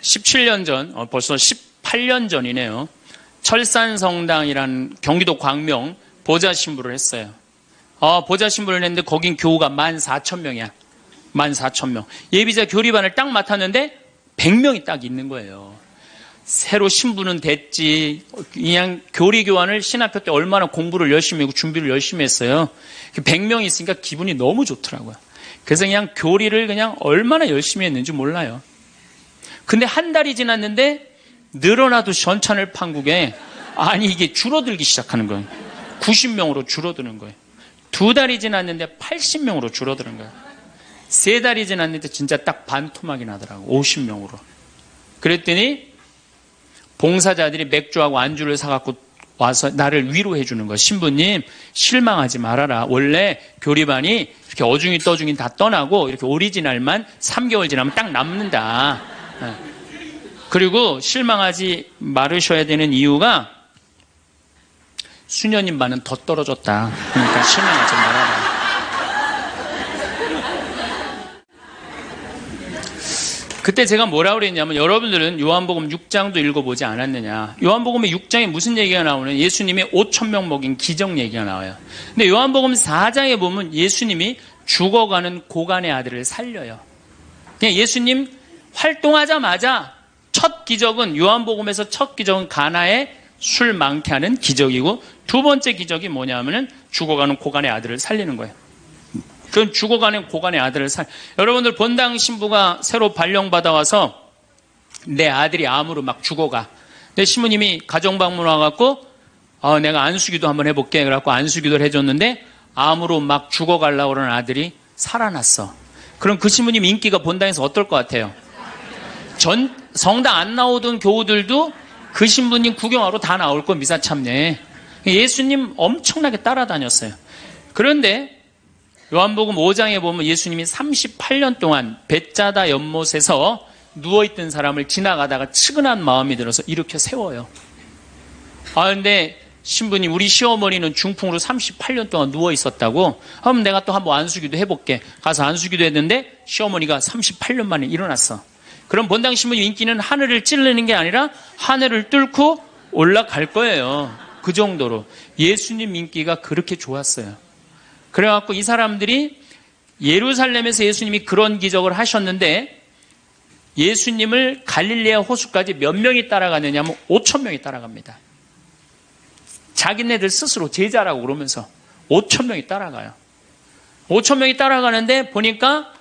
17년 전, 벌써 18년 전이네요. 철산성당이라는 경기도 광명 보좌신부를 했어요. 보좌신부를 했는데 거긴 교우가 14,000명이야. 14,000명. 예비자 교리반을 딱 맡았는데 100명이 딱 있는 거예요. 새로 신부는 됐지. 그냥 교리교환을 신학교 때 얼마나 공부를 열심히 하고 준비를 열심히 했어요. 100명이 있으니까 기분이 너무 좋더라고요. 그래서 그냥 교리를 그냥 얼마나 열심히 했는지 몰라요. 근데 한 달이 지났는데 늘어나도 전찬을 판국에 이게 줄어들기 시작하는 거예요. 90명으로 줄어드는 거예요. 2달이 지났는데 80명으로 줄어드는 거예요. 3달이 지났는데 진짜 딱 반토막이 나더라고. 50명으로. 그랬더니 봉사자들이 맥주하고 안주를 사갖고 와서 나를 위로해 주는 거예요. 신부님, 실망하지 말아라. 원래 교리반이 이렇게 어중이 떠중이 다 떠나고 이렇게 오리지널만 3개월 지나면 딱 남는다. 그리고 실망하지 말으셔야 되는 이유가 수녀님 반은 더 떨어졌다. 그러니까 실망하지 말아라. 그때 제가 뭐라고 그랬냐면, 여러분들은 요한복음 6장도 읽어보지 않았느냐. 요한복음의 6장에 무슨 얘기가 나오는, 예수님이 5,000명 먹인 기적 얘기가 나와요. 근데 요한복음 4장에 보면 예수님이 죽어가는 고간의 아들을 살려요. 그냥 예수님 활동하자마자 첫 기적은, 요한복음에서 첫 기적은 가나에 술 많게 하는 기적이고, 두 번째 기적이 뭐냐면은 죽어가는 고간의 아들을 살리는 거예요. 그건 죽어가는 고간의 아들을 여러분들 본당 신부가 새로 발령받아 와서 내 아들이 암으로 막 죽어가. 내 신부님이 가정방문 와갖고 내가 안수기도 한번 해볼게. 그래갖고 안수기도를 해줬는데 암으로 막 죽어가려고 그러는 아들이 살아났어. 그럼 그 신부님 인기가 본당에서 어떨 것 같아요? 성당 안 나오던 교우들도 그 신부님 구경하러 다 나올 거, 미사 참여에. 예수님 엄청나게 따라다녔어요. 그런데 요한복음 5장에 보면 예수님이 38년 동안 벳자다 연못에서 누워있던 사람을 지나가다가 측은한 마음이 들어서 일으켜 세워요. 근데 신부님, 우리 시어머니는 중풍으로 38년 동안 누워있었다고. 그럼 내가 또 한번 안수기도 해볼게. 가서 안수기도 했는데 시어머니가 38년 만에 일어났어. 그럼 본당 신부님 인기는 하늘을 찌르는 게 아니라 하늘을 뚫고 올라갈 거예요. 그 정도로 예수님 인기가 그렇게 좋았어요. 그래갖고 이 사람들이 예루살렘에서 예수님이 그런 기적을 하셨는데, 예수님을 갈릴레아 호수까지 몇 명이 따라가느냐 하면 5,000명이 따라갑니다. 자기네들 스스로 제자라고 그러면서 5,000명이 따라가요. 5,000명이 따라가는데 보니까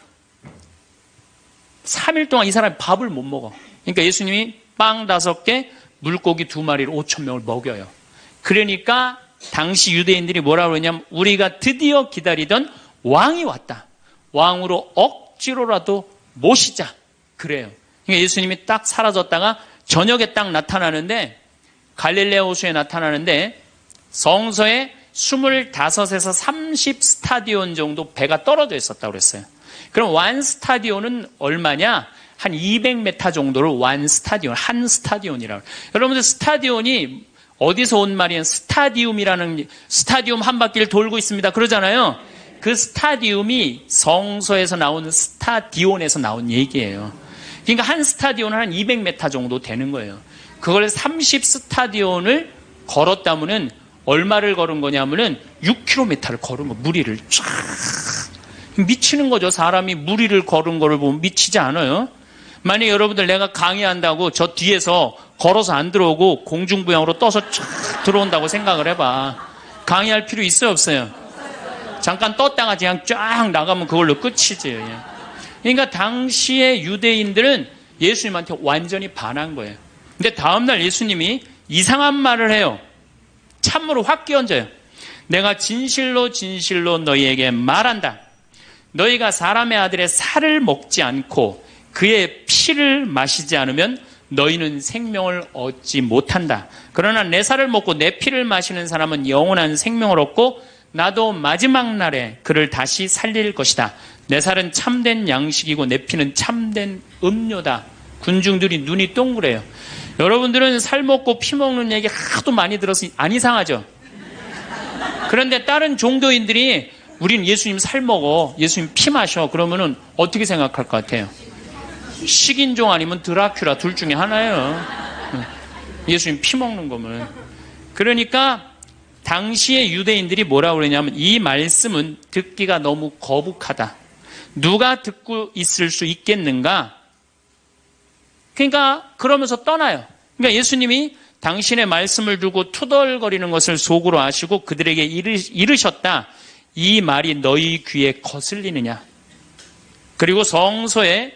3일 동안 이 사람이 밥을 못 먹어. 그러니까 예수님이 빵 5개, 물고기 2마리로 5,000명을 먹여요. 그러니까 당시 유대인들이 뭐라고 그러냐면, 우리가 드디어 기다리던 왕이 왔다. 왕으로 억지로라도 모시자. 그래요. 그러니까 예수님이 딱 사라졌다가 저녁에 딱 나타나는데, 갈릴레아 호수에 나타나는데 성서에 25에서 30 스타디온 정도 배가 떨어져 있었다고 그랬어요. 그럼 완 스타디온은 얼마냐? 한 200m 정도를 완 스타디온, 한 스타디온이라고. 여러분들 스타디온이 어디서 온 말이에요? 스타디움이라는, 스타디움 한 바퀴를 돌고 있습니다. 그러잖아요. 그 스타디움이 성서에서 나오는 스타디온에서 나온 얘기예요. 그러니까 한 스타디온은 한 200m 정도 되는 거예요. 그걸 30 스타디온을 걸었다면은 얼마를 걸은 거냐면은 6km를 걸은 거, 무리를 쫙. 미치는 거죠. 사람이 무리를 걸은 거를 보면 미치지 않아요? 만약 여러분들 내가 강의한다고 저 뒤에서 걸어서 안 들어오고 공중부양으로 떠서 쫙 들어온다고 생각을 해봐. 강의할 필요 있어요, 없어요? 잠깐 떴다가 그냥 쫙 나가면 그걸로 끝이지. 그러니까 당시의 유대인들은 예수님한테 완전히 반한 거예요. 근데 다음날 예수님이 이상한 말을 해요. 참으로 확 끼얹어요. 내가 진실로 진실로 너희에게 말한다. 너희가 사람의 아들의 살을 먹지 않고 그의 피를 마시지 않으면 너희는 생명을 얻지 못한다. 그러나 내 살을 먹고 내 피를 마시는 사람은 영원한 생명을 얻고 나도 마지막 날에 그를 다시 살릴 것이다. 내 살은 참된 양식이고 내 피는 참된 음료다. 군중들이 눈이 동그래요. 여러분들은 살 먹고 피 먹는 얘기 하도 많이 들어서 안 이상하죠? 그런데 다른 종교인들이 우린 예수님 살 먹어, 예수님 피 마셔, 그러면은 어떻게 생각할 것 같아요? 식인종 아니면 드라큘라 둘 중에 하나예요. 예수님 피 먹는 거면. 그러니까 당시의 유대인들이 뭐라고 그러냐면, 이 말씀은 듣기가 너무 거북하다. 누가 듣고 있을 수 있겠는가? 그러니까 그러면서 떠나요. 그러니까 예수님이 당신의 말씀을 두고 투덜거리는 것을 속으로 아시고 그들에게 이르셨다. 이 말이 너희 귀에 거슬리느냐? 그리고 성서에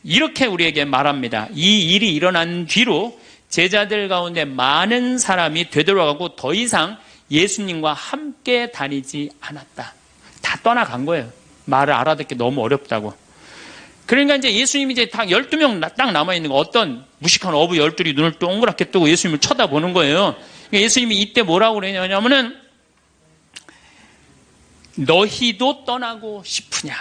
이렇게 우리에게 말합니다. 이 일이 일어난 뒤로 제자들 가운데 많은 사람이 되돌아가고 더 이상 예수님과 함께 다니지 않았다. 다 떠나간 거예요. 말을 알아듣기 너무 어렵다고. 그러니까 이제 예수님이 이제 딱 12명 딱 남아있는 거, 어떤 무식한 어부 12이 눈을 동그랗게 뜨고 예수님을 쳐다보는 거예요. 그러니까 예수님이 이때 뭐라고 그러냐면은, 너희도 떠나고 싶으냐.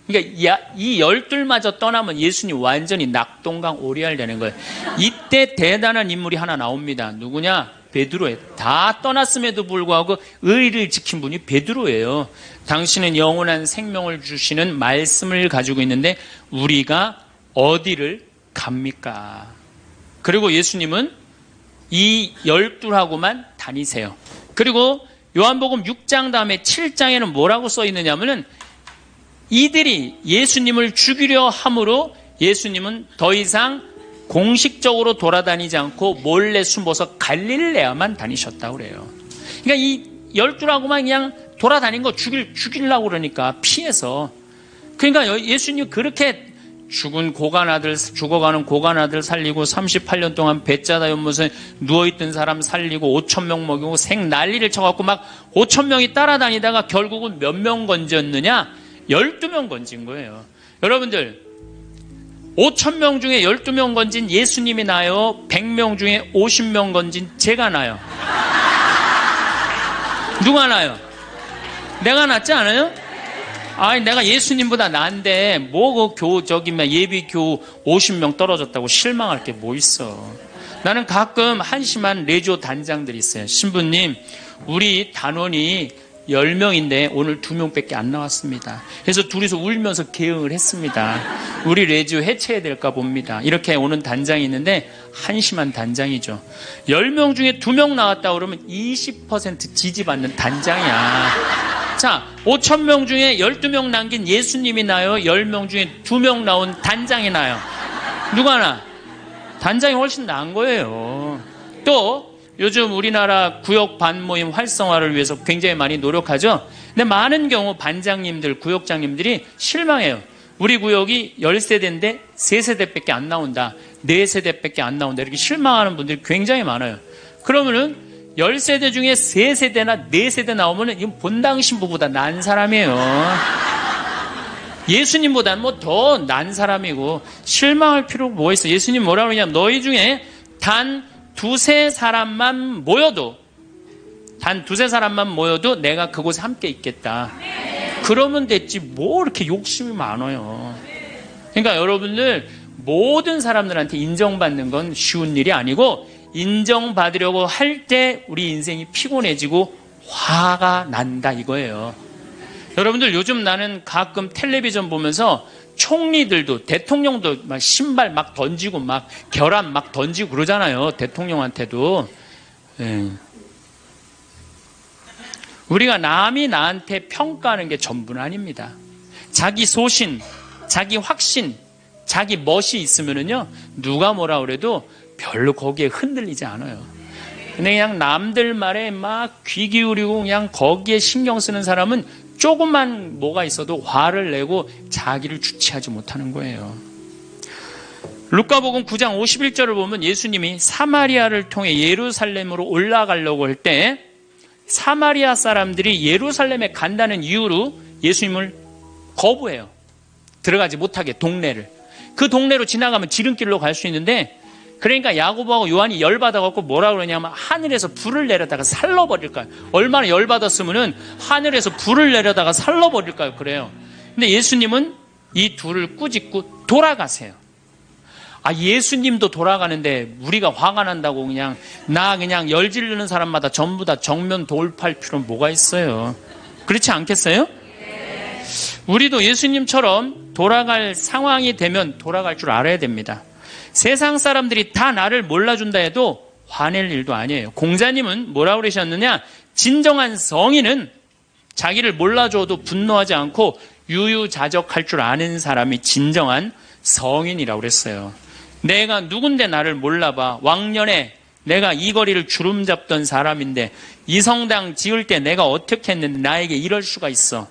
그러니까 이 12마저 떠나면 예수님 완전히 낙동강 오리알 되는 거예요. 이때 대단한 인물이 하나 나옵니다. 누구냐? 베드로예요. 다 떠났음에도 불구하고 의리를 지킨 분이 베드로예요. 당신은 영원한 생명을 주시는 말씀을 가지고 있는데 우리가 어디를 갑니까? 그리고 예수님은 이 12하고만 다니세요. 그리고 요한복음 6장 다음에 7장에는 뭐라고 써 있느냐면은 이들이 예수님을 죽이려 함으로 예수님은 더 이상 공식적으로 돌아다니지 않고 몰래 숨어서 갈릴레아만 다니셨다고 그래요. 그러니까 이 12하고만 그냥 돌아다닌 거 죽이려고 그러니까 피해서. 그러니까 예수님 그렇게 죽어가는 고간 아들 살리고 38년 동안 배짜다 연못에 누워있던 사람 살리고 5,000명 먹이고 생 난리를 쳐갖고 막 5,000명이 따라다니다가 결국은 몇 명 건졌느냐? 12명 건진 거예요. 여러분들 5,000명 중에 12명 건진 예수님이 나요? 100명 중에 50명 건진 제가 나요? 누가 나요? 내가 낫지 않아요? 아니 내가 예수님보다 나은데 뭐 예비 교우 50명 떨어졌다고 실망할 게 뭐 있어. 나는 가끔 한심한 레지오 단장들이 있어요. 신부님 우리 단원이 10명인데 오늘 2명밖에 안 나왔습니다. 그래서 둘이서 울면서 개응을 했습니다. 우리 레지오 해체해야 될까 봅니다. 이렇게 오는 단장이 있는데 한심한 단장이죠. 10명 중에 2명 나왔다 그러면 20% 지지받는 단장이야. 자, 5,000명 중에 12명 남긴 예수님이 나요? 10명 중에 2명 나온 단장이 나요? 누가 나? 단장이 훨씬 나은 거예요. 또 요즘 우리나라 구역 반모임 활성화를 위해서 굉장히 많이 노력하죠. 근데 많은 경우 반장님들, 구역장님들이 실망해요. 우리 구역이 10세대인데 3세대밖에 안 나온다. 4세대밖에 안 나온다. 이렇게 실망하는 분들이 굉장히 많아요. 그러면은 10세대 중에 3세대나 4세대 나오면은 이건 본당 신부보다 난 사람이에요. 예수님보다는 뭐 더 난 사람이고 실망할 필요가 뭐 있어. 예수님 뭐라고 그러냐면 너희 중에 단 두세 사람만 모여도 내가 그곳에 함께 있겠다. 그러면 됐지 뭐 이렇게 욕심이 많아요. 그러니까 여러분들 모든 사람들한테 인정받는 건 쉬운 일이 아니고 인정받으려고 할 때 우리 인생이 피곤해지고 화가 난다 이거예요. 여러분들 요즘 나는 가끔 텔레비전 보면서 총리들도 대통령도 막 신발 막 던지고 막 결함 막 던지고 그러잖아요. 대통령한테도. 우리가 남이 나한테 평가하는 게 전부는 아닙니다. 자기 소신, 자기 확신, 자기 멋이 있으면은요 누가 뭐라 그래도 별로 거기에 흔들리지 않아요. 근데 그냥 남들 말에 막 귀 기울이고 그냥 거기에 신경 쓰는 사람은 조금만 뭐가 있어도 화를 내고 자기를 주체하지 못하는 거예요. 루카복음 9장 51절을 보면 예수님이 사마리아를 통해 예루살렘으로 올라가려고 할 때 사마리아 사람들이 예루살렘에 간다는 이유로 예수님을 거부해요. 들어가지 못하게 동네를. 그 동네로 지나가면 지름길로 갈 수 있는데 그러니까 야고보하고 요한이 열받아갖고 뭐라 그러냐면 하늘에서 불을 내려다가 살러버릴까요? 얼마나 열받았으면은 하늘에서 불을 내려다가 살러버릴까요? 그래요. 근데 예수님은 이 둘을 꾸짖고 돌아가세요. 아, 예수님도 돌아가는데 우리가 화가 난다고 그냥 열 지르는 사람마다 전부 다 정면 돌파할 필요는 뭐가 있어요? 그렇지 않겠어요? 우리도 예수님처럼 돌아갈 상황이 되면 돌아갈 줄 알아야 됩니다. 세상 사람들이 다 나를 몰라준다 해도 화낼 일도 아니에요. 공자님은 뭐라고 그러셨느냐? 진정한 성인은 자기를 몰라줘도 분노하지 않고 유유자적할 줄 아는 사람이 진정한 성인이라고 그랬어요. 내가 누군데 나를 몰라봐. 왕년에 내가 이 거리를 주름 잡던 사람인데 이 성당 지을 때 내가 어떻게 했는데 나에게 이럴 수가 있어.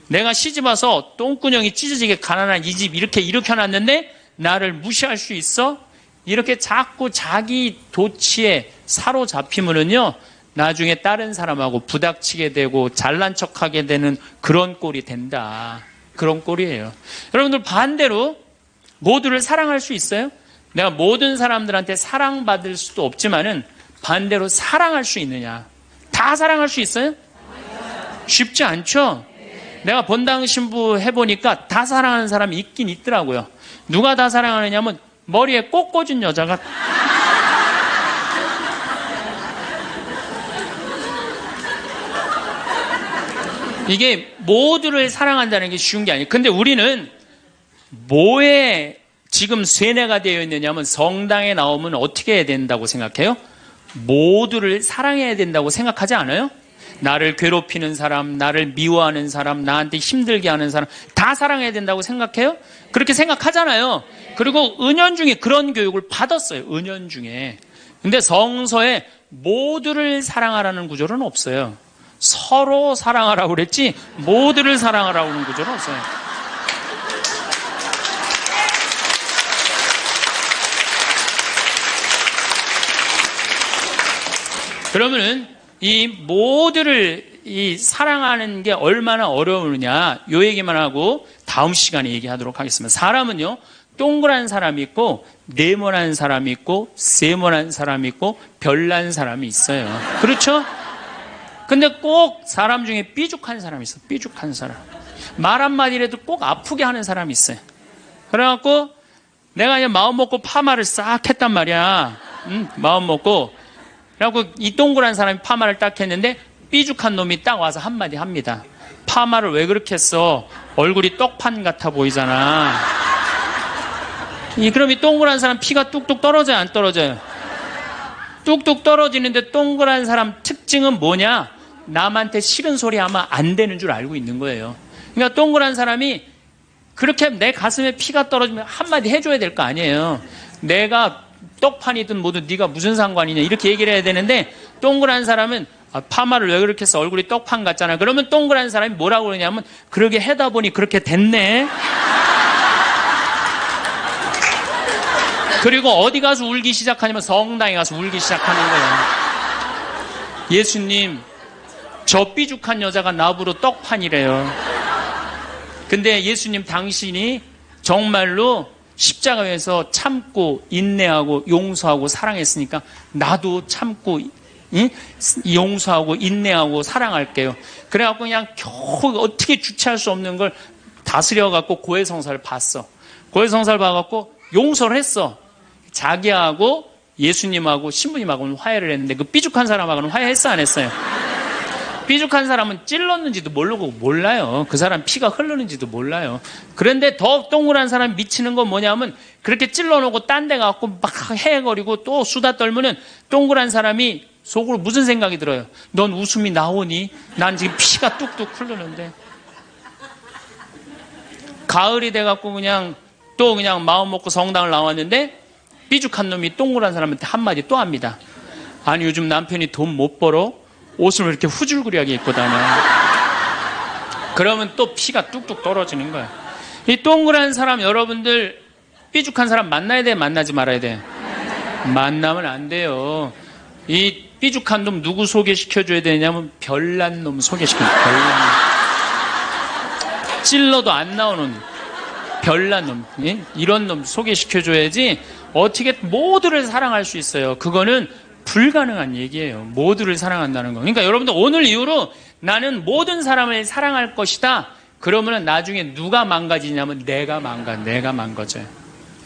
내가 시집와서 똥구녕이 찢어지게 가난한 이 집 이렇게 일으켜놨는데 나를 무시할 수 있어? 이렇게 자꾸 자기 도취에 사로잡히면은요 나중에 다른 사람하고 부닥치게 되고 잘난 척하게 되는 그런 꼴이 된다. 그런 꼴이에요. 여러분들 반대로 모두를 사랑할 수 있어요? 내가 모든 사람들한테 사랑받을 수도 없지만은 반대로 사랑할 수 있느냐? 다 사랑할 수 있어요? 쉽지 않죠? 내가 본당 신부 해보니까 다 사랑하는 사람이 있긴 있더라고요. 누가 다 사랑하느냐면 머리에 꽃 꽂은 여자가 이게 모두를 사랑한다는 게 쉬운 게 아니에요. 근데 우리는 뭐에 지금 세뇌가 되어 있느냐면 성당에 나오면 어떻게 해야 된다고 생각해요? 모두를 사랑해야 된다고 생각하지 않아요? 나를 괴롭히는 사람, 나를 미워하는 사람, 나한테 힘들게 하는 사람 다 사랑해야 된다고 생각해요? 그렇게 생각하잖아요. 그리고 은연중에 그런 교육을 받았어요. 은연중에. 근데 성서에 모두를 사랑하라는 구절은 없어요. 서로 사랑하라고 그랬지 모두를 사랑하라고 하는 구절은 없어요. 그러면은 이 모두를 사랑하는 게 얼마나 어려우느냐 요 얘기만 하고 다음 시간에 얘기하도록 하겠습니다. 사람은요 동그란 사람이 있고 네모난 사람이 있고 세모난 사람이 있고 별난 사람이 있어요. 그렇죠? 근데 꼭 사람 중에 삐죽한 사람이 있어. 삐죽한 사람. 말 한마디라도 꼭 아프게 하는 사람이 있어요. 그래갖고 내가 그냥 마음 먹고 파마를 싹 했단 말이야. 마음 먹고. 그래갖고 이 동그란 사람이 파마를 딱 했는데 삐죽한 놈이 딱 와서 한마디 합니다. 파마를 왜 그렇게 했어? 얼굴이 떡판 같아 보이잖아. 그럼 이 동그란 사람 피가 뚝뚝 떨어져요? 안 떨어져요? 뚝뚝 떨어지는데 동그란 사람 특징은 뭐냐? 남한테 싫은 소리 하면 안 되는 줄 알고 있는 거예요. 그러니까 동그란 사람이 그렇게 내 가슴에 피가 떨어지면 한마디 해줘야 될 거 아니에요. 내가 떡판이든 뭐든 네가 무슨 상관이냐 이렇게 얘기를 해야 되는데 동그란 사람은 파마를 왜 그렇게 해서 얼굴이 떡판 같잖아. 그러면 동그란 사람이 뭐라고 그러냐면 그러게 해다 보니 그렇게 됐네. 그리고 어디 가서 울기 시작하냐면 성당에 가서 울기 시작하는 거예요. 예수님 저 삐죽한 여자가 나보러 떡판이래요. 근데 예수님 당신이 정말로 십자가에서 참고 인내하고 용서하고 사랑했으니까 나도 참고 용서하고 인내하고 사랑할게요. 그래갖고 그냥 겨우 어떻게 주체할 수 없는 걸 다스려갖고 고해성사를 봤어. 고해성사를 봐갖고 용서를 했어. 자기하고 예수님하고 신부님하고는 화해를 했는데 그 삐죽한 사람하고는 화해했어 안 했어요? 삐죽한 사람은 찔렀는지도 모르고 몰라요. 그 사람 피가 흐르는지도 몰라요. 그런데 더 동그란 사람이 미치는 건 뭐냐면 그렇게 찔러놓고 딴 데 가고 막 헤헤거리고 또 수다 떨면은 동그란 사람이 속으로 무슨 생각이 들어요? 넌 웃음이 나오니? 난 지금 피가 뚝뚝 흐르는데. 가을이 돼갖고 그냥 또 그냥 마음 먹고 성당을 나왔는데 삐죽한 놈이 동그란 사람한테 한마디 또 합니다. 아니 요즘 남편이 돈 못 벌어? 옷을 왜 이렇게 후줄구리하게 입고 다녀? 그러면 또 피가 뚝뚝 떨어지는 거야. 이 동그란 사람 여러분들 삐죽한 사람 만나야 돼? 만나지 말아야 돼? 만나면 안 돼요. 이 삐죽한 놈 누구 소개시켜줘야 되냐면 별난 놈 소개시켜줘야 돼. 별난 놈. 찔러도 안 나오는 별난 놈. 이런 놈 소개시켜줘야지 어떻게 모두를 사랑할 수 있어요. 그거는 불가능한 얘기예요. 모두를 사랑한다는 거. 그러니까 여러분들 오늘 이후로 나는 모든 사람을 사랑할 것이다. 그러면 나중에 누가 망가지냐면 내가 망가져요.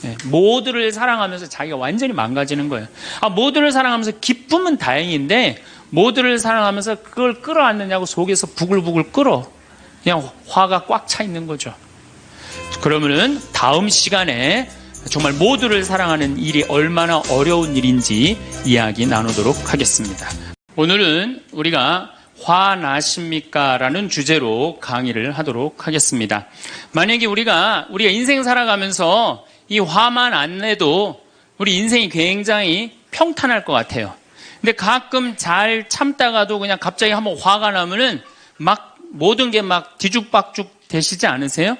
네. 모두를 사랑하면서 자기가 완전히 망가지는 거예요. 모두를 사랑하면서 기쁨은 다행인데 모두를 사랑하면서 그걸 끌어안느냐고 속에서 부글부글 끓어. 그냥 화가 꽉 차 있는 거죠. 그러면은 다음 시간에 정말 모두를 사랑하는 일이 얼마나 어려운 일인지 이야기 나누도록 하겠습니다. 오늘은 우리가 화나십니까? 라는 주제로 강의를 하도록 하겠습니다. 만약에 우리가 인생 살아가면서 이 화만 안 내도 우리 인생이 굉장히 평탄할 것 같아요. 근데 가끔 잘 참다가도 그냥 갑자기 한번 화가 나면은 막 모든 게 막 뒤죽박죽 되시지 않으세요?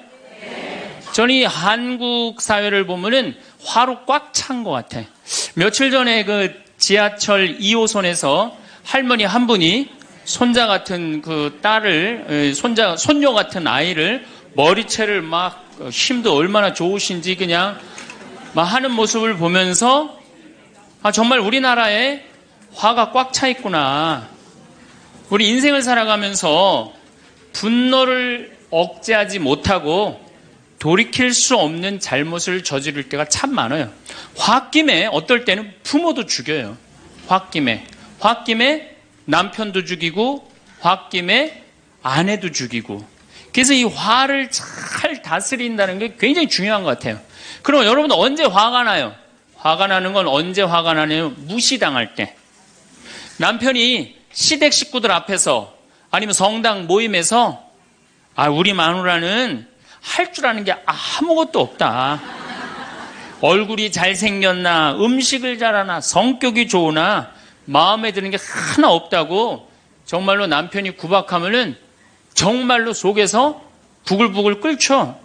저는 이 한국 사회를 보면은 화로 꽉 찬 것 같아. 며칠 전에 그 지하철 2호선에서 할머니 한 분이 손자 같은 그 딸을, 손녀 같은 아이를 머리채를 막 힘도 얼마나 좋으신지 그냥 막 하는 모습을 보면서 정말 우리나라에 화가 꽉 차 있구나. 우리 인생을 살아가면서 분노를 억제하지 못하고 돌이킬 수 없는 잘못을 저지를 때가 참 많아요. 홧김에 어떨 때는 부모도 죽여요. 홧김에 남편도 죽이고 홧김에 아내도 죽이고 그래서 이 화를 잘 다스린다는 게 굉장히 중요한 것 같아요. 그럼 여러분도 언제 화가 나요? 화가 나는 건 언제 화가 나냐면 무시당할 때. 남편이 시댁 식구들 앞에서 아니면 성당 모임에서 우리 마누라는 할 줄 아는 게 아무것도 없다. 얼굴이 잘생겼나, 음식을 잘하나, 성격이 좋으나 마음에 드는 게 하나 없다고 정말로 남편이 구박하면은 정말로 속에서 부글부글 끓죠.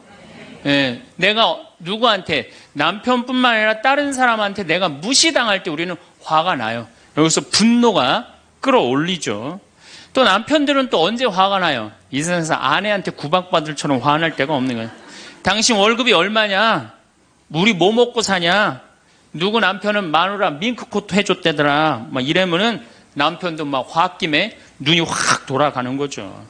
예, 내가 누구한테, 남편뿐만 아니라 다른 사람한테 내가 무시당할 때 우리는 화가 나요. 여기서 분노가 끌어올리죠. 또 남편들은 또 언제 화가 나요? 이 세상에서 아내한테 구박받을처럼 화날 때가 없는 거예요. 당신 월급이 얼마냐? 우리 뭐 먹고 사냐? 누구 남편은 마누라 밍크코트 해줬대더라. 막 이러면은 남편도 막 홧김에 눈이 확 돌아가는 거죠.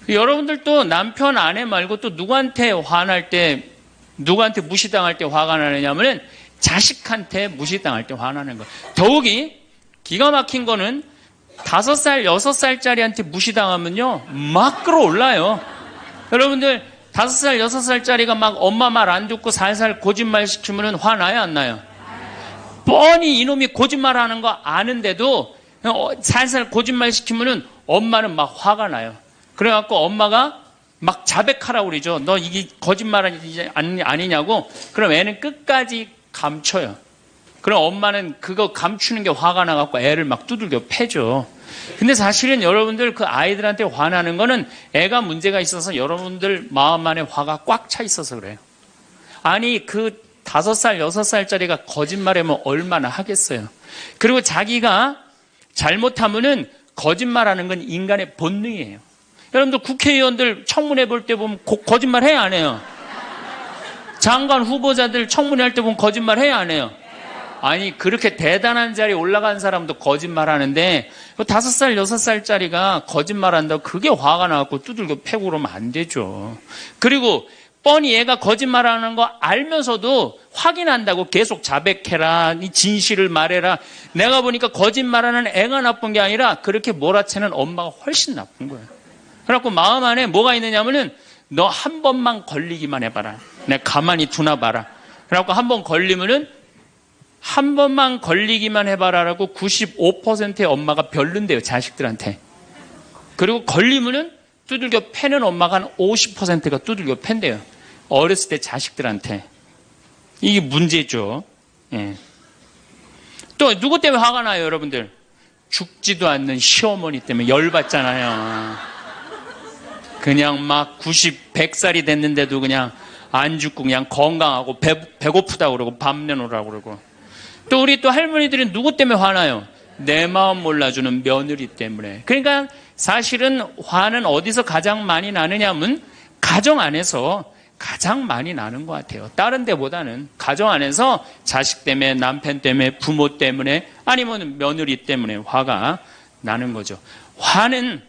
여러분들도 남편, 아내 말고 또 누구한테 화날 때, 누구한테 무시당할 때 화가 나느냐면은 자식한테 무시당할 때 화나는 거예요. 더욱이 기가 막힌 거는 5살, 6살짜리한테 무시당하면요, 막 끌어올라요. 여러분들, 5살, 6살짜리가 막 엄마 말 안 듣고 살살 거짓말 시키면 화나요, 안 나요? 뻔히 이놈이 거짓말 하는 거 아는데도 살살 거짓말 시키면 엄마는 막 화가 나요. 그래갖고 엄마가 막 자백하라고 그러죠. 너 이게 거짓말 아니냐고. 그럼 애는 끝까지 감춰요. 그럼 엄마는 그거 감추는 게 화가 나갖고 애를 막 두들겨 패죠. 근데 사실은 여러분들 그 아이들한테 화나는 거는 애가 문제가 있어서 여러분들 마음 안에 화가 꽉 차 있어서 그래요. 아니 그 5살, 6살짜리가 거짓말하면 얼마나 하겠어요. 그리고 자기가 잘못하면은 거짓말하는 건 인간의 본능이에요. 여러분들 국회의원들 청문회 볼 때 보면 거짓말 해야 안 해요? 장관 후보자들 청문회 할 때 보면 거짓말 해야 안 해요? 아니 그렇게 대단한 자리에 올라간 사람도 거짓말 하는데 5살, 6살짜리가 거짓말한다고 그게 화가 나갖고 두들겨 패고 그러면 안 되죠. 그리고 뻔히 얘가 거짓말하는 거 알면서도 확인한다고 계속 자백해라, 이 진실을 말해라. 내가 보니까 거짓말하는 애가 나쁜 게 아니라 그렇게 몰아채는 엄마가 훨씬 나쁜 거예요. 그래갖고 마음 안에 뭐가 있느냐면은 너 한 번만 걸리기만 해봐라. 내가 가만히 두나 봐라. 그래갖고 한 번 걸리면은 한 번만 걸리기만 해봐라라고 95%의 엄마가 별론데요, 자식들한테. 그리고 걸리면은 두들겨 패는 엄마가 한 50%가 두들겨 팬대요. 어렸을 때 자식들한테. 이게 문제죠. 예. 또 누구 때문에 화가 나요, 여러분들? 죽지도 않는 시어머니 때문에 열받잖아요. 그냥 막 90, 100살이 됐는데도 그냥 안 죽고 그냥 건강하고 배고프다고 그러고 밥 내놓으라고 그러고. 또 우리 또 할머니들은 누구 때문에 화나요? 내 마음 몰라주는 며느리 때문에. 그러니까 사실은 화는 어디서 가장 많이 나느냐면 가정 안에서 가장 많이 나는 것 같아요. 다른 데보다는 가정 안에서 자식 때문에, 남편 때문에, 부모 때문에, 아니면 며느리 때문에 화가 나는 거죠. 화는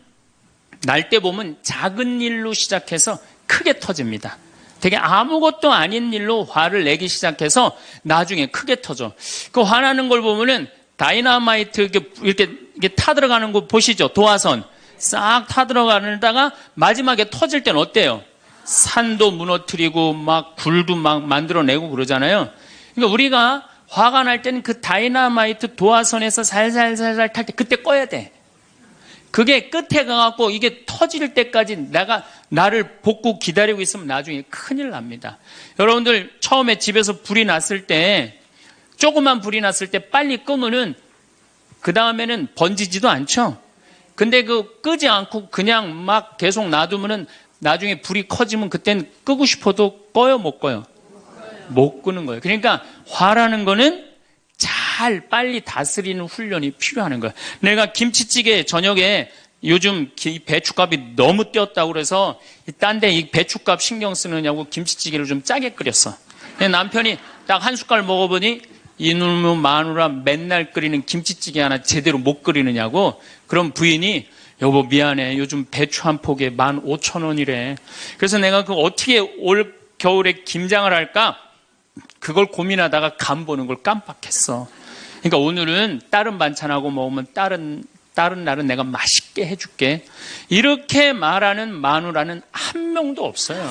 날 때 보면 작은 일로 시작해서 크게 터집니다. 되게 아무것도 아닌 일로 화를 내기 시작해서 나중에 크게 터져. 그 화나는 걸 보면은 다이너마이트 이렇게 타들어가는 거 보시죠? 도화선 싹 타들어가다가 마지막에 터질 때는 어때요? 산도 무너뜨리고 막 굴도 막 만들어내고 그러잖아요. 그러니까 우리가 화가 날 때는 그 다이너마이트 도화선에서 살살살살 탈 때 그때 꺼야 돼. 그게 끝에 가갖고 이게 터질 때까지 나를 볶고 기다리고 있으면 나중에 큰일 납니다. 여러분들 처음에 집에서 불이 났을 때, 조그만 불이 났을 때 빨리 끄면은 그 다음에는 번지지도 않죠. 근데 그 끄지 않고 그냥 막 계속 놔두면은 나중에 불이 커지면 그땐 끄고 싶어도 꺼요, 못 꺼요? 못 끄는 거예요. 그러니까 화라는 거는 잘 빨리 다스리는 훈련이 필요한 거예요. 내가 김치찌개 저녁에 요즘 배춧값이 너무 뛰었다고 그래서 딴 데 이 배춧값 신경 쓰느냐고 김치찌개를 좀 짜게 끓였어. 남편이 딱 한 숟갈 먹어보니 이놈의 마누라 맨날 끓이는 김치찌개 하나 제대로 못 끓이느냐고. 그럼 부인이 여보 미안해, 요즘 배추 한 포기에 15,000원이래. 그래서 내가 그 어떻게 올 겨울에 김장을 할까 그걸 고민하다가 간 보는 걸 깜빡했어. 그러니까 오늘은 다른 반찬하고 먹으면 다른 다른 날은 내가 맛있게 해줄게. 이렇게 말하는 마누라는 한 명도 없어요.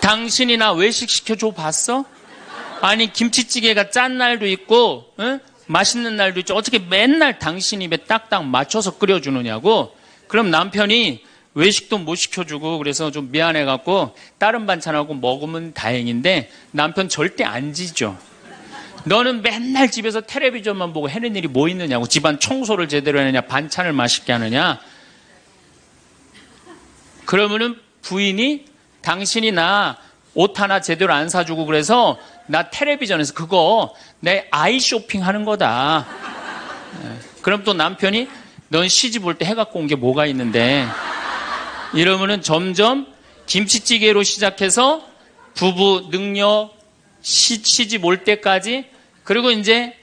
당신이나 외식 시켜줘 봤어? 아니 김치찌개가 짠 날도 있고 응? 맛있는 날도 있죠. 어떻게 맨날 당신 입에 딱딱 맞춰서 끓여주느냐고. 그럼 남편이 외식도 못 시켜주고 그래서 좀 미안해갖고 다른 반찬하고 먹으면 다행인데 남편 절대 안 지죠. 너는 맨날 집에서 텔레비전만 보고 해낸 일이 뭐 있느냐고. 집안 청소를 제대로 하느냐, 반찬을 맛있게 하느냐. 그러면은 부인이 당신이 나 옷 하나 제대로 안 사주고 그래서 나 텔레비전에서 그거 내 아이 쇼핑 하는 거다. 그럼 또 남편이 넌 시집 올 때 해갖고 온 게 뭐가 있는데. 이러면은 점점 김치찌개로 시작해서 부부 능력 시집 올 때까지, 그리고 이제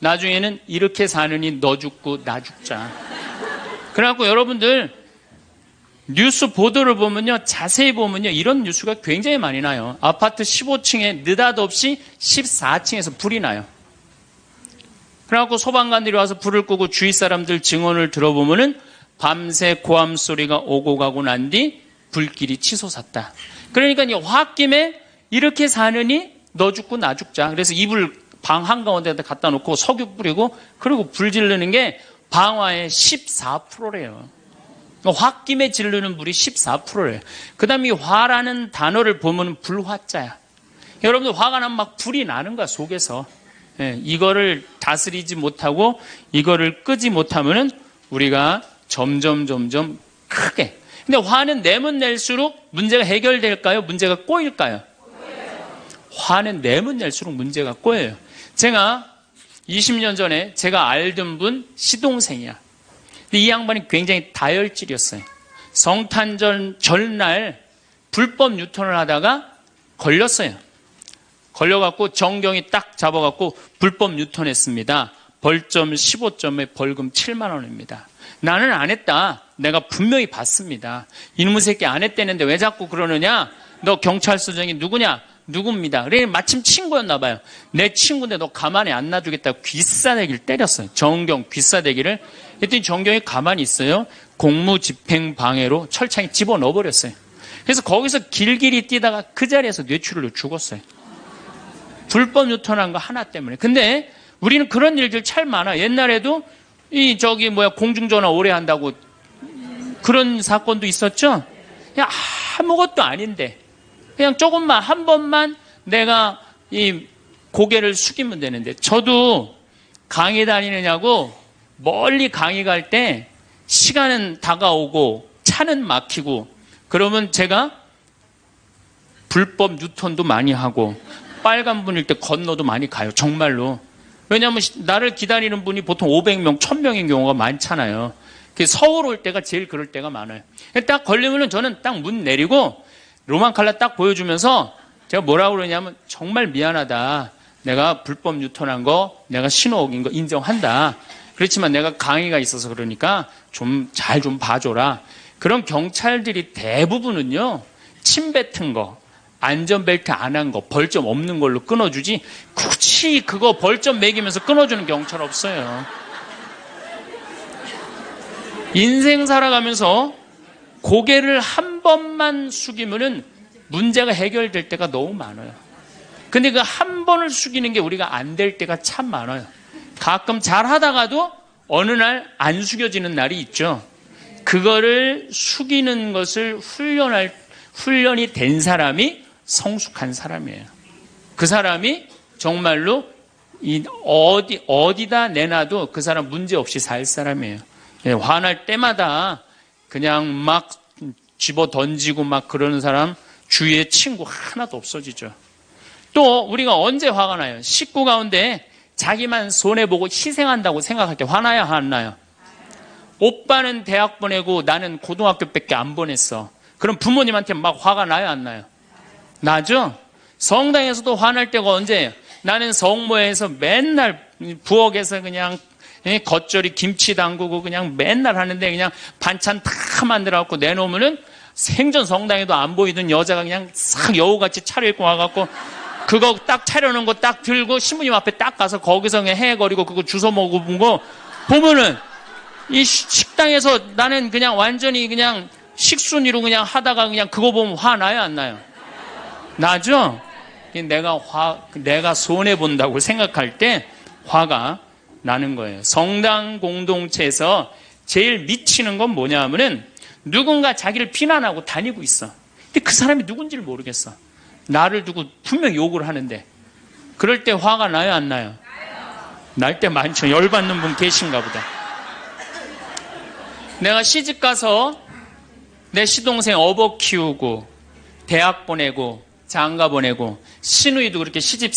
나중에는 이렇게 사느니 너 죽고 나 죽자. 그래갖고 여러분들 뉴스 보도를 보면요, 자세히 보면요, 이런 뉴스가 굉장히 많이 나요. 아파트 15층에 느닷없이 14층에서 불이 나요. 그래갖고 소방관들이 와서 불을 끄고 주위 사람들 증언을 들어보면은 밤새 고함 소리가 오고 가고 난 뒤 불길이 치솟았다. 그러니까 이 홧김에 이렇게 사느니 너 죽고 나 죽자. 그래서 이불 방 한가운데다 갖다 놓고 석유 뿌리고 그리고 불 지르는 게 방화의 14%래요. 홧김에 지르는 불이 14%래요. 그 다음에 이 화라는 단어를 보면 불화자야. 여러분들 화가 나면 막 불이 나는 거야, 속에서. 이거를 다스리지 못하고 이거를 끄지 못하면은 우리가 점점 크게. 근데 화는 내면 낼수록 문제가 해결될까요? 문제가 꼬일까요? 화는 내면 낼수록 문제가 꼬여요. 제가 20년 전에 제가 알던 분 시동생이야. 근데 이 양반이 굉장히 다혈질이었어요. 성탄절 전날 불법 유턴을 하다가 걸렸어요. 걸려갖고 정경이 딱 잡아갖고 불법 유턴했습니다. 벌점 15점에 벌금 7만 원입니다. 나는 안 했다. 내가 분명히 봤습니다. 이놈의 새끼 안 했다는데 왜 자꾸 그러느냐? 너 경찰서장이 누구냐? 누굽니다. 그래 마침 친구였나 봐요. 내 친구인데 너 가만히 안 놔두겠다고 귀싸대기를 때렸어요. 정경 귀싸대기를. 그랬더니 정경이 가만히 있어요. 공무집행방해로 철창에 집어넣어버렸어요. 그래서 거기서 길길이 뛰다가 그 자리에서 뇌출혈로 죽었어요. 불법 유턴한 거 하나 때문에. 근데 우리는 그런 일들 참 많아. 옛날에도 공중전화 오래 한다고 그런 사건도 있었죠. 그냥 아무것도 아닌데 그냥 조금만 한 번만 내가 이 고개를 숙이면 되는데. 저도 강의 다니느냐고 멀리 강의 갈 때 시간은 다가오고 차는 막히고 그러면 제가 불법 유턴도 많이 하고 빨간불일 때 건너도 많이 가요. 정말로. 왜냐하면 나를 기다리는 분이 보통 500명, 1000명인 경우가 많잖아요. 서울 올 때가 제일 그럴 때가 많아요. 딱 걸리면은 저는 딱 문 내리고 로만 칼라 딱 보여주면서 제가 뭐라고 그러냐면 정말 미안하다. 내가 불법 유턴한 거, 내가 신호 어긴 거 인정한다. 그렇지만 내가 강의가 있어서 그러니까 좀 잘 좀 봐줘라. 그런 경찰들이 대부분은요, 침 뱉은 거, 안전벨트 안 한 거, 벌점 없는 걸로 끊어주지 굳이 그거 벌점 매기면서 끊어주는 경찰 없어요. 인생 살아가면서 고개를 한 번만 숙이면은 문제가 해결될 때가 너무 많아요. 근데 그 한 번을 숙이는 게 우리가 안 될 때가 참 많아요. 가끔 잘 하다가도 어느 날 안 숙여지는 날이 있죠. 그거를 숙이는 것을 훈련이 된 사람이 성숙한 사람이에요. 그 사람이 정말로 어디다 내놔도 그 사람 문제 없이 살 사람이에요. 화날 때마다 그냥 막 집어 던지고 막 그러는 사람 주위에 친구 하나도 없어지죠. 또 우리가 언제 화가 나요? 식구 가운데 자기만 손해보고 희생한다고 생각할 때 화나요? 안 나요? 오빠는 대학 보내고 나는 고등학교밖에 안 보냈어. 그럼 부모님한테 막 화가 나요? 안 나요? 나죠? 성당에서도 화날 때가 언제예요? 나는 성모에서 맨날 부엌에서 그냥 겉절이 김치 담그고 그냥 맨날 하는데 그냥 반찬 다 만들어갖고 내놓으면은 생전 성당에도 안 보이던 여자가 그냥 싹 여우같이 차려입고 와갖고 그거 딱 차려놓은 거 딱 들고 신부님 앞에 딱 가서 거기서 그냥 헤헤거리고 그거 주워 먹어본 거 보면은 이 식당에서 나는 그냥 완전히 그냥 식순이로 그냥 하다가 그냥 그거 보면 화 나요, 안 나요? 나죠? 내가 손해본다고 생각할 때 화가 나는 거예요. 성당 공동체에서 제일 미치는 건 뭐냐 하면은 누군가 자기를 비난하고 다니고 있어. 근데 그 사람이 누군지를 모르겠어. 나를 두고 분명 욕을 하는데 그럴 때 화가 나요, 안 나요? 날 때 많죠. 열받는 분 계신가 보다. 내가 시집 가서 내 시동생 어버 키우고 대학 보내고 장가 보내고 시누이도 그렇게 시집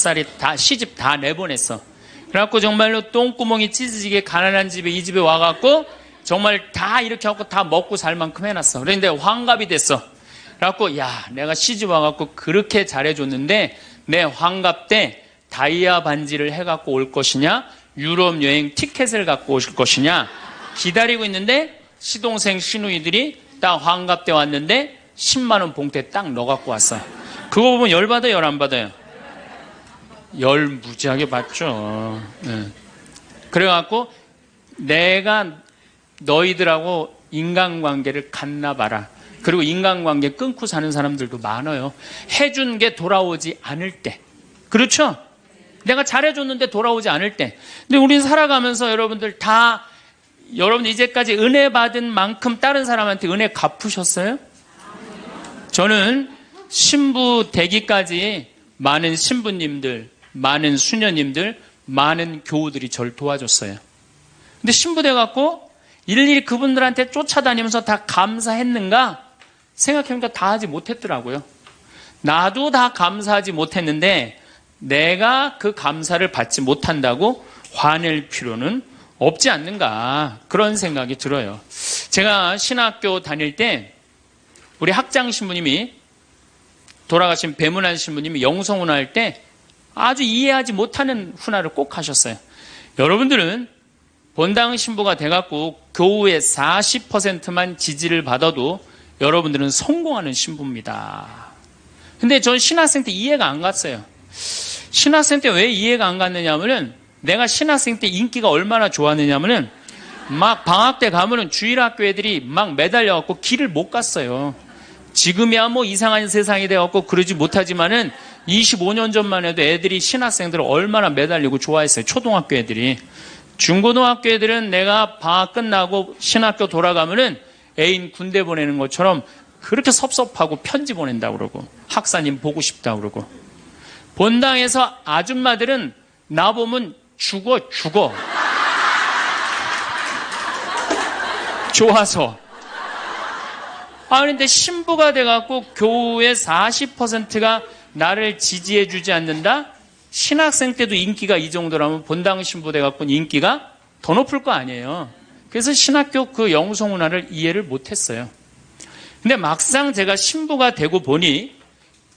다 내보냈어. 그래갖고 정말로 똥구멍이 찢어지게 가난한 집에 이 집에 와갖고 정말 다 이렇게 하고 다 먹고 살 만큼 해놨어. 그런데 환갑이 됐어. 그래갖고 야, 내가 시집 와갖고 그렇게 잘해줬는데 내 환갑 때 다이아 반지를 해갖고 올 것이냐, 유럽 여행 티켓을 갖고 오실 것이냐 기다리고 있는데 시동생 시누이들이 딱 환갑 때 왔는데 10만 원 봉투에 딱 넣어갖고 왔어. 그거 보면 열 받아요, 열 안 받아요? 열 무지하게 받죠. 네. 그래갖고 내가 너희들하고 인간관계를 갖나 봐라. 그리고 인간관계 끊고 사는 사람들도 많아요. 해준 게 돌아오지 않을 때. 그렇죠? 내가 잘해줬는데 돌아오지 않을 때. 근데 우리 살아가면서 여러분들 이제까지 은혜 받은 만큼 다른 사람한테 은혜 갚으셨어요? 저는 신부 되기까지 많은 신부님들, 많은 수녀님들, 많은 교우들이 저를 도와줬어요. 근데 신부 돼갖고 일일이 그분들한테 쫓아다니면서 다 감사했는가? 생각해보니까 다 하지 못했더라고요. 나도 다 감사하지 못했는데 내가 그 감사를 받지 못한다고 화낼 필요는 없지 않는가, 그런 생각이 들어요. 제가 신학교 다닐 때 우리 학장 신부님이, 돌아가신 배문환 신부님이 영성훈화 할 때 아주 이해하지 못하는 훈화를 꼭 하셨어요. 여러분들은 본당 신부가 돼갖고 교우의 40%만 지지를 받아도 여러분들은 성공하는 신부입니다. 근데 전 신학생 때 이해가 안 갔어요. 신학생 때 왜 이해가 안 갔느냐면은, 내가 신학생 때 인기가 얼마나 좋았느냐면은 막 방학 때 가면은 주일학교 애들이 막 매달려갖고 길을 못 갔어요. 지금이야 뭐 이상한 세상이 돼갖고 그러지 못하지만은 25년 전만 해도 애들이 신학생들을 얼마나 매달리고 좋아했어요. 초등학교 애들이. 중고등학교 애들은 내가 방학 끝나고 신학교 돌아가면은 애인 군대 보내는 것처럼 그렇게 섭섭하고 편지 보낸다고 그러고 학사님 보고 싶다고 그러고, 본당에서 아줌마들은 나보면 죽어. 좋아서. 그런데 신부가 돼갖고 교우의 40%가 나를 지지해주지 않는다? 신학생 때도 인기가 이 정도라면 본당 신부 돼갖고 인기가 더 높을 거 아니에요. 그래서 신학교 그 영성훈화를 이해를 못했어요. 근데 막상 제가 신부가 되고 보니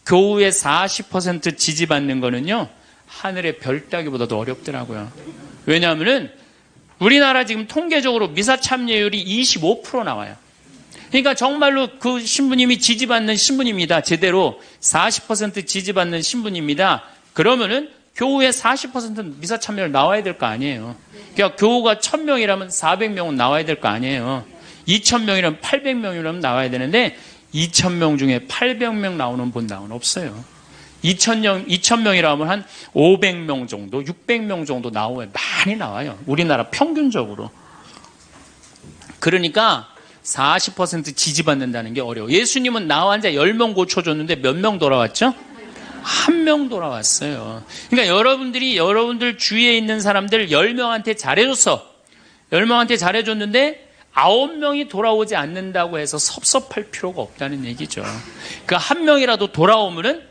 교우의 40% 지지받는 거는요, 하늘의 별 따기보다도 어렵더라고요. 왜냐하면은 우리나라 지금 통계적으로 미사 참여율이 25% 나와요. 그러니까 정말로 그 신부님이 지지받는 신부님이다, 제대로 40% 지지받는 신부님이다, 그러면은 교우의 40% 미사 참여율 나와야 될 거 아니에요. 그러니까 교우가 1000명이라면 400명은 나와야 될 거 아니에요. 2000명이라면 800명이라면 나와야 되는데 2000명 중에 800명 나오는 본당은 없어요. 2000명이라면 한 500명 정도, 600명 정도 나와요. 많이 나와요. 우리나라 평균적으로. 그러니까 40% 지지받는다는 게 어려워. 예수님은 나 환자 10명 고쳐줬는데 몇 명 돌아왔죠? 1명 돌아왔어요. 그러니까 여러분들이 여러분들 주위에 있는 사람들 10명한테 잘해줬어. 10명한테 잘해줬는데 9명이 돌아오지 않는다고 해서 섭섭할 필요가 없다는 얘기죠. 그 1명이라도 돌아오면은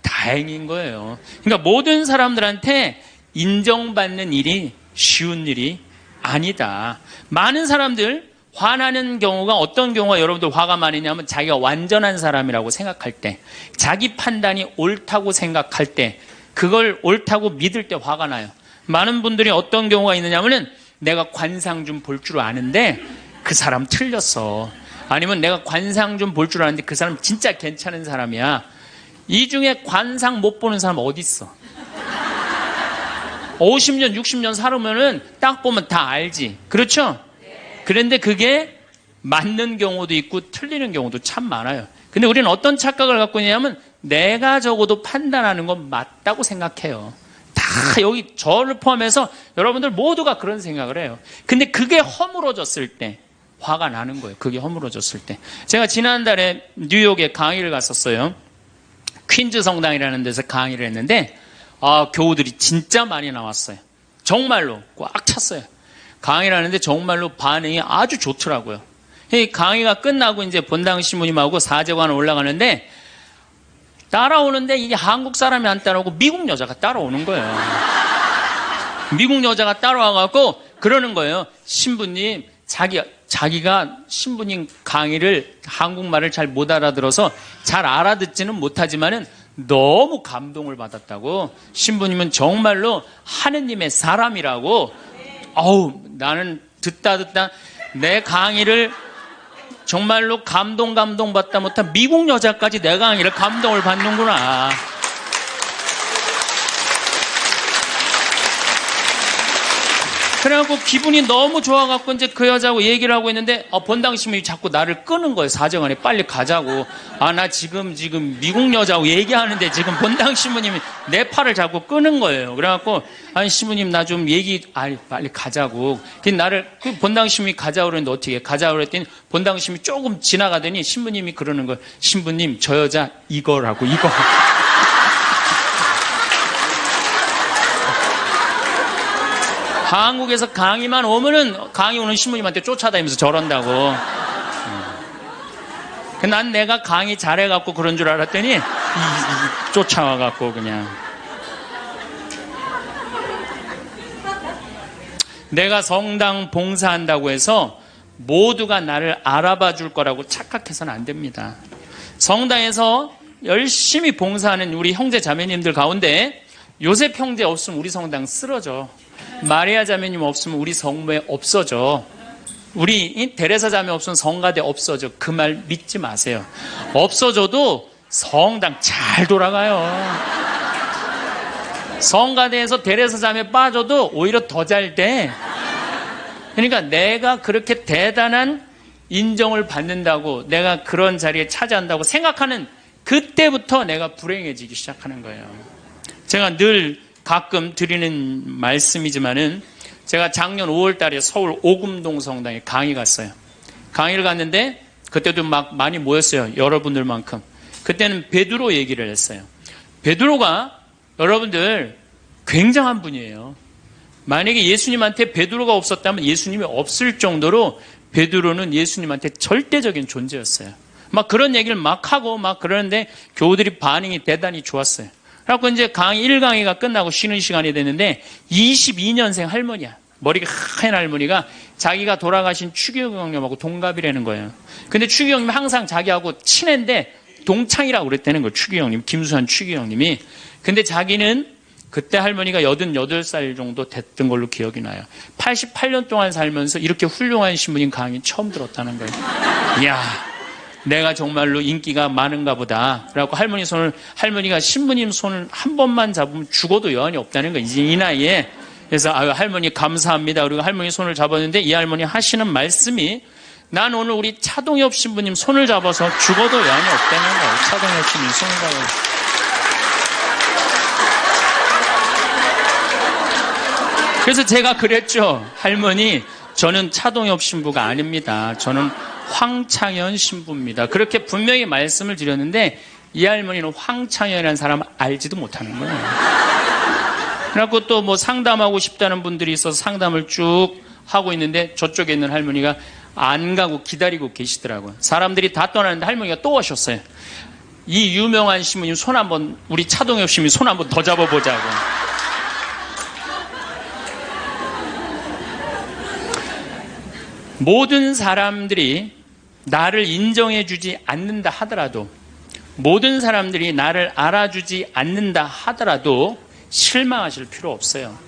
다행인 거예요. 그러니까 모든 사람들한테 인정받는 일이 쉬운 일이 아니다. 많은 사람들 화나는 경우가, 어떤 경우가 여러분들 화가 많으냐면 자기가 완전한 사람이라고 생각할 때, 자기 판단이 옳다고 생각할 때, 그걸 옳다고 믿을 때 화가 나요. 많은 분들이 어떤 경우가 있느냐면은 내가 관상 좀 볼 줄 아는데 그 사람 틀렸어. 아니면 내가 관상 좀 볼 줄 아는데 그 사람 진짜 괜찮은 사람이야. 이 중에 관상 못 보는 사람 어디 있어? 50년, 60년 살으면은 딱 보면 다 알지. 그렇죠? 그런데 그게 맞는 경우도 있고 틀리는 경우도 참 많아요. 근데 우리는 어떤 착각을 갖고 있냐면 내가 적어도 판단하는 건 맞다고 생각해요. 다 여기 저를 포함해서 여러분들 모두가 그런 생각을 해요. 근데 그게 허물어졌을 때 화가 나는 거예요. 그게 허물어졌을 때. 제가 지난달에 뉴욕에 강의를 갔었어요. 퀸즈 성당이라는 데서 강의를 했는데 교우들이 진짜 많이 나왔어요. 정말로 꽉 찼어요. 강의를 하는데 정말로 반응이 아주 좋더라고요. 강의가 끝나고 이제 본당 신부님하고 사제관을 올라가는데 따라오는데 이게 한국 사람이 안 따라오고 미국 여자가 따라오는 거예요. 미국 여자가 따라와갖고 그러는 거예요. 신부님, 자기가 신부님 강의를 한국말을 잘 못 알아들어서 잘 알아듣지는 못하지만은 너무 감동을 받았다고. 신부님은 정말로 하느님의 사람이라고. 나는 듣다 내 강의를 정말로 감동받다 못한 미국 여자까지 내 강의를 감동을 받는구나. 그래갖고 기분이 너무 좋아갖고 이제 그 여자하고 얘기를 하고 있는데 본당 신부님이 자꾸 나를 끄는 거예요. 사정안에 빨리 가자고. 나 지금 미국 여자하고 얘기하는데 지금 본당 신부님이 내 팔을 자꾸 끄는 거예요. 그래갖고 아니 신부님 나 좀 빨리 가자고. 그 본당 신부님이 가자고 그랬는데 어떻게 가자고 그랬더니 본당 신부님이 조금 지나가더니 신부님이 그러는 거예요. 신부님 저 여자 이거라고 이거. 한국에서 강의만 오면은 강의 오는 신부님한테 쫓아다니면서 저런다고. 난 내가 강의 잘해갖고 그런 줄 알았더니 쫓아와갖고 그냥. 내가 성당 봉사한다고 해서 모두가 나를 알아봐 줄 거라고 착각해서는 안 됩니다. 성당에서 열심히 봉사하는 우리 형제 자매님들 가운데 요셉 형제 없으면 우리 성당 쓰러져. 마리아 자매님 없으면 우리 성모에 없어져. 우리 데레사 자매 없으면 성가대 없어져. 그 말 믿지 마세요. 없어져도 성당 잘 돌아가요. 성가대에서 데레사 자매 빠져도 오히려 더 잘 돼. 그러니까 내가 그렇게 대단한 인정을 받는다고, 내가 그런 자리에 차지한다고 생각하는 그때부터 내가 불행해지기 시작하는 거예요. 제가 늘 가끔 드리는 말씀이지만은 제가 작년 5월 달에 서울 오금동 성당에 강의 갔어요. 강의를 갔는데 그때도 막 많이 모였어요. 여러분들만큼. 그때는 베드로 얘기를 했어요. 베드로가 여러분들 굉장한 분이에요. 만약에 예수님한테 베드로가 없었다면 예수님이 없을 정도로 베드로는 예수님한테 절대적인 존재였어요. 막 그런 얘기를 막 하고 막 그러는데 교우들이 반응이 대단히 좋았어요. 그래갖고 이제 1강의가 끝나고 쉬는 시간이 됐는데 22년생 할머니야. 머리가 하얀 할머니가 자기가 돌아가신 추기경 형님하고 동갑이라는 거예요. 근데 추기경 형님이 항상 자기하고 친한데 동창이라고 그랬다는 거예요. 추기경 형님, 김수환 추기경 형님이. 근데 자기는 그때 할머니가 88살 정도 됐던 걸로 기억이 나요. 88년 동안 살면서 이렇게 훌륭한 신부님 강의 처음 들었다는 거예요. 이야. 내가 정말로 인기가 많은가 보다. 그래갖고 할머니가 신부님 손을 한 번만 잡으면 죽어도 여한이 없다는 거예요. 이제 이 나이에. 그래서 할머니 감사합니다. 그리고 할머니 손을 잡았는데 이 할머니 하시는 말씀이 난 오늘 우리 차동엽 신부님 손을 잡아서 죽어도 여한이 없다는 거예요. 차동엽 신부님 손을 잡아서. 그래서 제가 그랬죠. 할머니, 저는 차동엽 신부가 아닙니다. 저는 황창현 신부입니다. 그렇게 분명히 말씀을 드렸는데 이 할머니는 황창현이라는 사람을 알지도 못하는 거예요. 그래갖고 또 뭐 상담하고 싶다는 분들이 있어서 상담을 쭉 하고 있는데 저쪽에 있는 할머니가 안 가고 기다리고 계시더라고요. 사람들이 다 떠나는데 할머니가 또 오셨어요. 이 유명한 신부님 손 한번, 우리 차동엽 신부님 손 한번 더 잡아보자고. 모든 사람들이 나를 인정해주지 않는다 하더라도, 모든 사람들이 나를 알아주지 않는다 하더라도 실망하실 필요 없어요.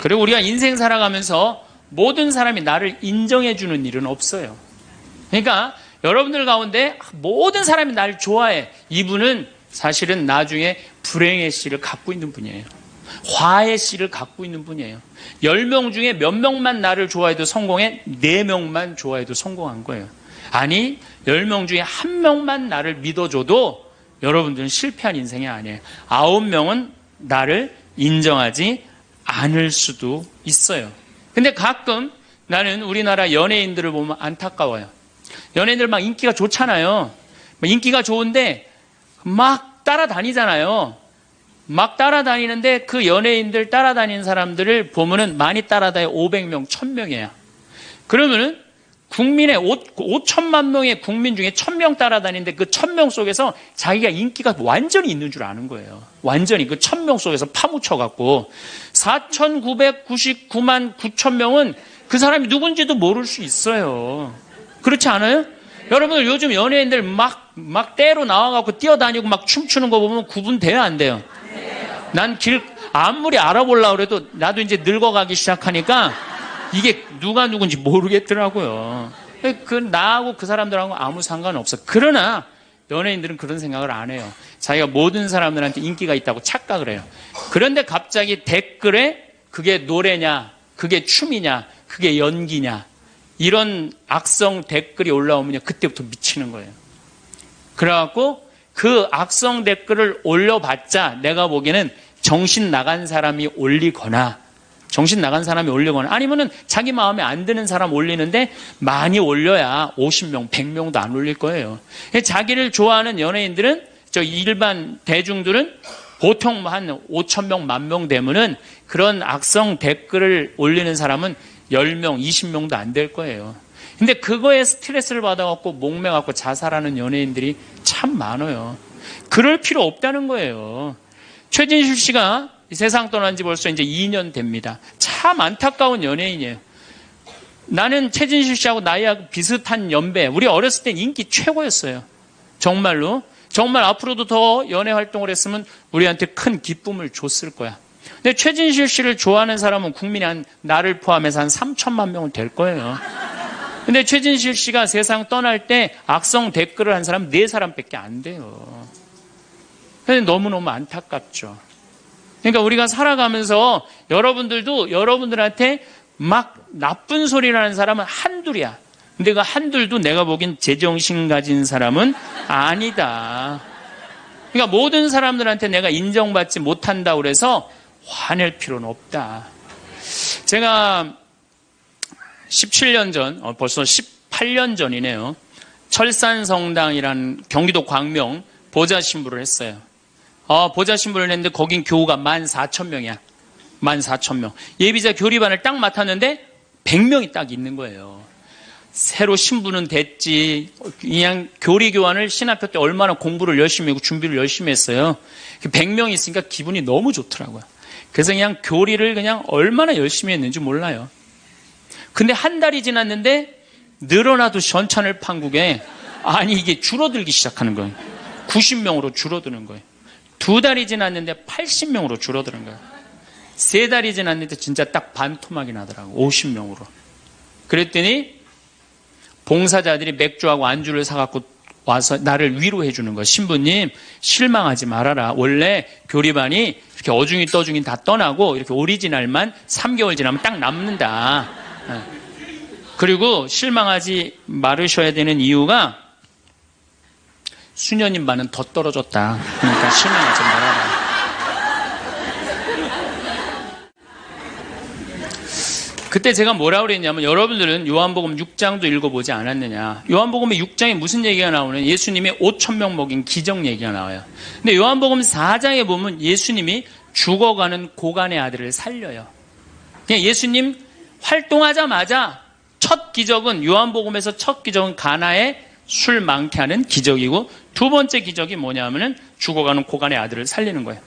그리고 우리가 인생 살아가면서 모든 사람이 나를 인정해주는 일은 없어요. 그러니까 여러분들 가운데 모든 사람이 나를 좋아해. 이분은 사실은 나중에 불행의 씨를 갖고 있는 분이에요. 화의 씨를 갖고 있는 분이에요. 10명 중에 몇 명만 나를 좋아해도 성공해? 4명만 좋아해도 성공한 거예요. 아니, 10명 중에 1명만 나를 믿어줘도 여러분들은 실패한 인생이 아니에요. 9명은 나를 인정하지 않을 수도 있어요. 근데 가끔 나는 우리나라 연예인들을 보면 안타까워요. 연예인들 막 인기가 좋잖아요. 인기가 좋은데 막 따라다니잖아요. 막 따라다니는데 그 연예인들 따라다니는 사람들을 보면은 많이 따라다녀 500명, 1000명이에요. 그러면은 국민의 5천만 명의 국민 중에 1000명 따라다니는데 그 1000명 속에서 자기가 인기가 완전히 있는 줄 아는 거예요. 완전히 그 1000명 속에서 파묻혀갖고 4999만 9천명은 그 사람이 누군지도 모를 수 있어요. 그렇지 않아요? 여러분들 요즘 연예인들 막 때로 나와갖고 뛰어다니고 막 춤추는 거 보면 구분돼요, 안 돼요? 난 아무리 알아보려고 그래도 나도 이제 늙어가기 시작하니까 이게 누가 누군지 모르겠더라고요. 나하고 그 사람들하고 아무 상관없어. 그러나 연예인들은 그런 생각을 안 해요. 자기가 모든 사람들한테 인기가 있다고 착각을 해요. 그런데 갑자기 댓글에 그게 노래냐, 그게 춤이냐, 그게 연기냐, 이런 악성 댓글이 올라오면 그때부터 미치는 거예요. 그래갖고 그 악성 댓글을 올려봤자 내가 보기에는 정신 나간 사람이 올리거나 아니면은 자기 마음에 안 드는 사람 올리는데 많이 올려야 50명, 100명도 안 올릴 거예요. 자기를 좋아하는 연예인들은, 일반 대중들은 보통 한 5,000명, 10,000명 되면은 그런 악성 댓글을 올리는 사람은 10명, 20명도 안 될 거예요. 근데 그거에 스트레스를 받아갖고 목매갖고 자살하는 연예인들이 참 많아요. 그럴 필요 없다는 거예요. 최진실 씨가 세상 떠난 지 벌써 이제 2년 됩니다. 참 안타까운 연예인이에요. 나는 최진실 씨하고 나이하고 비슷한 연배. 우리 어렸을 땐 인기 최고였어요. 정말로. 정말 앞으로도 더 연예 활동을 했으면 우리한테 큰 기쁨을 줬을 거야. 근데 최진실 씨를 좋아하는 사람은 국민이 나를 포함해서 한 3천만 명은 될 거예요. 근데 최진실 씨가 세상 떠날 때 악성 댓글을 한 사람 4사람밖에 안 돼요. 근데 너무너무 안타깝죠. 그러니까 우리가 살아가면서 여러분들도 여러분들한테 막 나쁜 소리를 하는 사람은 한둘이야. 근데 그 한둘도 내가 보기엔 제정신 가진 사람은 아니다. 그러니까 모든 사람들한테 내가 인정받지 못한다고 그래서 화낼 필요는 없다. 제가 17년 전, 벌써 18년 전이네요. 철산성당이라는 경기도 광명 보좌신부를 했어요. 보좌신부를 했는데 거긴 교우가 14,000명이야. 14,000명. 예비자 교리반을 딱 맡았는데 100명이 딱 있는 거예요. 새로 신부는 됐지. 그냥 교리교환을 신학교 때 얼마나 공부를 열심히 하고 준비를 열심히 했어요. 100명이 있으니까 기분이 너무 좋더라고요. 그래서 그냥 교리를 그냥 얼마나 열심히 했는지 몰라요. 근데 한 달이 지났는데 늘어나도 전찬을 판국에 이게 줄어들기 시작하는 거예요. 90명으로 줄어드는 거예요. 2달이 지났는데 80명으로 줄어드는 거예요. 3달이 지났는데 진짜 딱 반토막이 나더라고. 50명으로. 그랬더니 봉사자들이 맥주하고 안주를 사갖고 와서 나를 위로해 주는 거예요. 신부님, 실망하지 말아라. 원래 교리반이 이렇게 어중이 떠중이 다 떠나고 이렇게 오리지널만 3개월 지나면 딱 남는다. 그리고 실망하지 말으셔야 되는 이유가 수녀님 반은 더 떨어졌다. 그러니까 실망하지 말아라. 그때 제가 뭐라고 그랬냐면, 여러분들은 요한복음 6장도 읽어보지 않았느냐. 요한복음의 6장에 무슨 얘기가 나오는? 예수님이 5,000명 먹인 기적 얘기가 나와요. 근데 요한복음 4장에 보면 예수님이 죽어가는 고간의 아들을 살려요. 그냥 예수님 활동하자마자 첫 기적은, 요한복음에서 첫 기적은 가나에 술 많게 하는 기적이고, 2번째 기적이 뭐냐면은 죽어가는 고간의 아들을 살리는 거예요.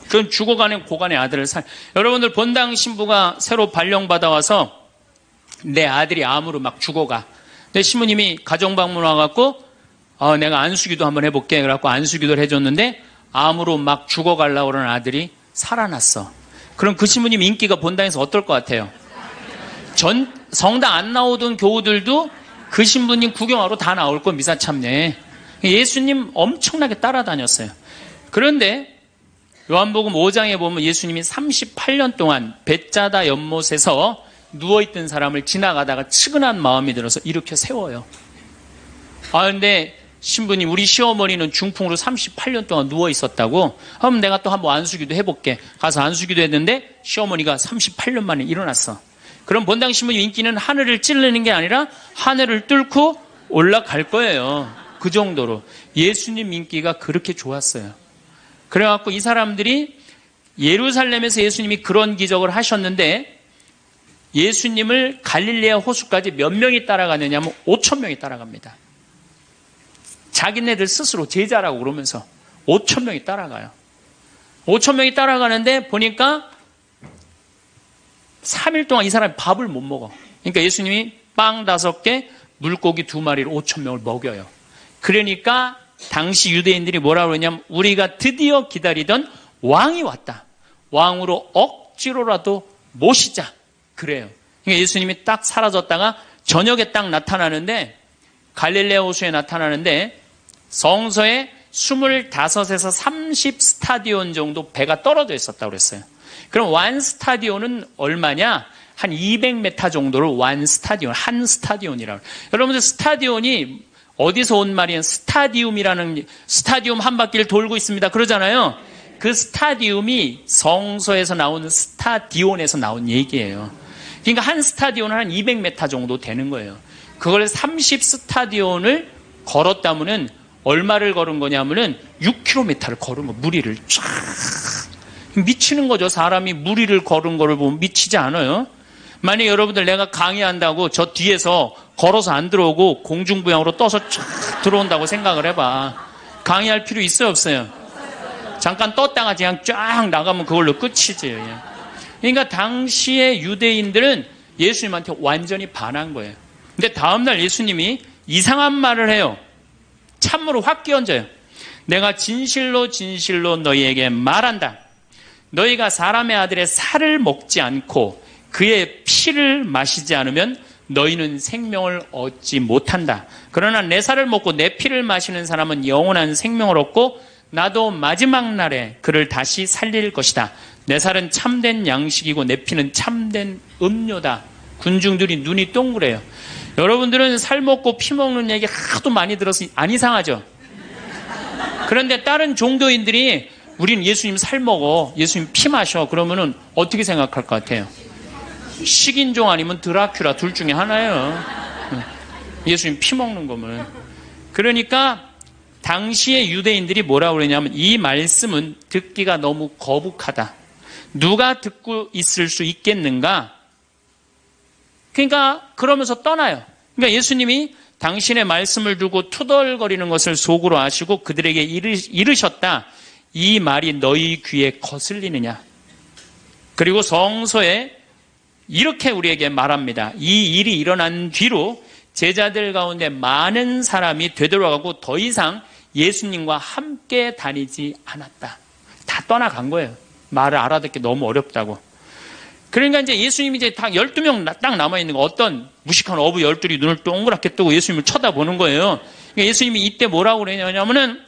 그건 죽어가는 고간의 아들을 여러분들 본당 신부가 새로 발령받아 와서 내 아들이 암으로 막 죽어가. 내 신부님이 가정방문 와갖고 내가 안수기도 한번 해볼게. 그래갖고 안수기도를 해줬는데 암으로 막 죽어가려고 그러는 아들이 살아났어. 그럼 그 신부님 인기가 본당에서 어떨 것 같아요? 성당 안 나오던 교우들도 그 신부님 구경하러 다 나올 거, 미사 참례. 예수님 엄청나게 따라다녔어요. 그런데 요한복음 5장에 보면 예수님이 38년 동안 벳자다 연못에서 누워있던 사람을 지나가다가 측은한 마음이 들어서 일으켜 세워요. 근데 신부님, 우리 시어머니는 중풍으로 38년 동안 누워있었다고? 그럼 내가 또 한번 안수기도 해볼게. 가서 안수기도 했는데 시어머니가 38년 만에 일어났어. 그럼 본당 신부님 인기는 하늘을 찌르는 게 아니라 하늘을 뚫고 올라갈 거예요. 그 정도로 예수님 인기가 그렇게 좋았어요. 그래갖고 이 사람들이 예루살렘에서 예수님이 그런 기적을 하셨는데 예수님을 갈릴레아 호수까지 몇 명이 따라가느냐면 5천 명이 따라갑니다. 자기네들 스스로 제자라고 그러면서 5천 명이 따라가요. 5천 명이 따라가는데 보니까 3일 동안 이 사람이 밥을 못 먹어. 그러니까 예수님이 빵 5개, 물고기 2마리로 5천 명을 먹여요. 그러니까 당시 유대인들이 뭐라고 그러냐면 우리가 드디어 기다리던 왕이 왔다. 왕으로 억지로라도 모시자. 그래요. 그러니까 예수님이 딱 사라졌다가 저녁에 딱 나타나는데 갈릴레아 호수에 나타나는데 성서에 25에서 30 스타디온 정도 배가 떨어져 있었다고 그랬어요. 그럼 완 스타디온은 얼마냐? 한 200m 정도를 완 스타디온, 한 스타디온이라고. 여러분들 스타디온이 어디서 온 말이에요? 스타디움이라는, 스타디움 한 바퀴를 돌고 있습니다. 그러잖아요. 그 스타디움이 성서에서 나오는 스타디온에서 나온 얘기예요. 그러니까 한 스타디온은 한 200m 정도 되는 거예요. 그걸 30 스타디온을 걸었다면은 얼마를 걸은 거냐면은 6km를 걸은 거, 무리를 쫙. 미치는 거죠. 사람이 무리를 걸은 거를 보면 미치지 않아요? 만약 여러분들 내가 강의한다고 저 뒤에서 걸어서 안 들어오고 공중부양으로 떠서 쫙 들어온다고 생각을 해봐. 강의할 필요 있어요, 없어요? 잠깐 떴다가 그냥 쫙 나가면 그걸로 끝이지. 그러니까 당시의 유대인들은 예수님한테 완전히 반한 거예요. 근데 다음날 예수님이 이상한 말을 해요. 참으로 확 끼얹어요. 내가 진실로 진실로 너희에게 말한다. 너희가 사람의 아들의 살을 먹지 않고 그의 피를 마시지 않으면 너희는 생명을 얻지 못한다. 그러나 내 살을 먹고 내 피를 마시는 사람은 영원한 생명을 얻고 나도 마지막 날에 그를 다시 살릴 것이다. 내 살은 참된 양식이고 내 피는 참된 음료다. 군중들이 눈이 동그래요. 여러분들은 살 먹고 피 먹는 얘기 하도 많이 들어서 안 이상하죠? 그런데 다른 종교인들이 우린 예수님 살 먹어, 예수님 피 마셔, 그러면은 어떻게 생각할 것 같아요? 식인종 아니면 드라큘라 둘 중에 하나예요. 예수님 피 먹는 거면. 그러니까 당시의 유대인들이 뭐라고 그러냐면 이 말씀은 듣기가 너무 거북하다. 누가 듣고 있을 수 있겠는가? 그러니까 그러면서 떠나요. 그러니까 예수님이 당신의 말씀을 두고 투덜거리는 것을 속으로 아시고 그들에게 이르셨다. 이 말이 너희 귀에 거슬리느냐? 그리고 성서에 이렇게 우리에게 말합니다. 이 일이 일어난 뒤로 제자들 가운데 많은 사람이 되돌아가고 더 이상 예수님과 함께 다니지 않았다. 다 떠나간 거예요. 말을 알아듣기 너무 어렵다고. 그러니까 이제 예수님이 이제 딱 12명 딱 남아있는 거, 어떤 무식한 어부 12이 눈을 동그랗게 뜨고 예수님을 쳐다보는 거예요. 그러니까 예수님이 이때 뭐라고 그러냐면은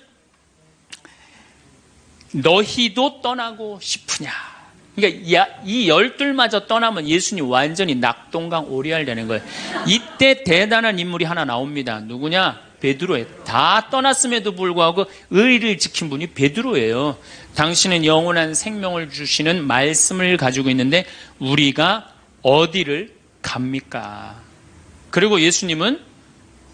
너희도 떠나고 싶으냐. 그러니까 이 12마저 떠나면 예수님 완전히 낙동강 오리알 되는 거예요. 이때 대단한 인물이 하나 나옵니다. 누구냐? 베드로예요. 다 떠났음에도 불구하고 의리를 지킨 분이 베드로예요. 당신은 영원한 생명을 주시는 말씀을 가지고 있는데 우리가 어디를 갑니까? 그리고 예수님은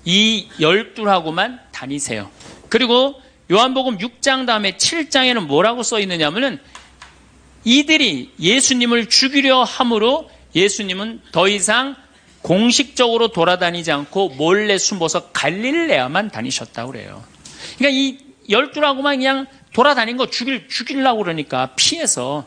이 12하고만 다니세요. 그리고 요한복음 6장 다음에 7장에는 뭐라고 써 있느냐면은 이들이 예수님을 죽이려 함으로 예수님은 더 이상 공식적으로 돌아다니지 않고 몰래 숨어서 갈릴레아만 다니셨다고 그래요. 그러니까 이 12하고만 그냥 돌아다닌 거 죽이려고 그러니까 피해서.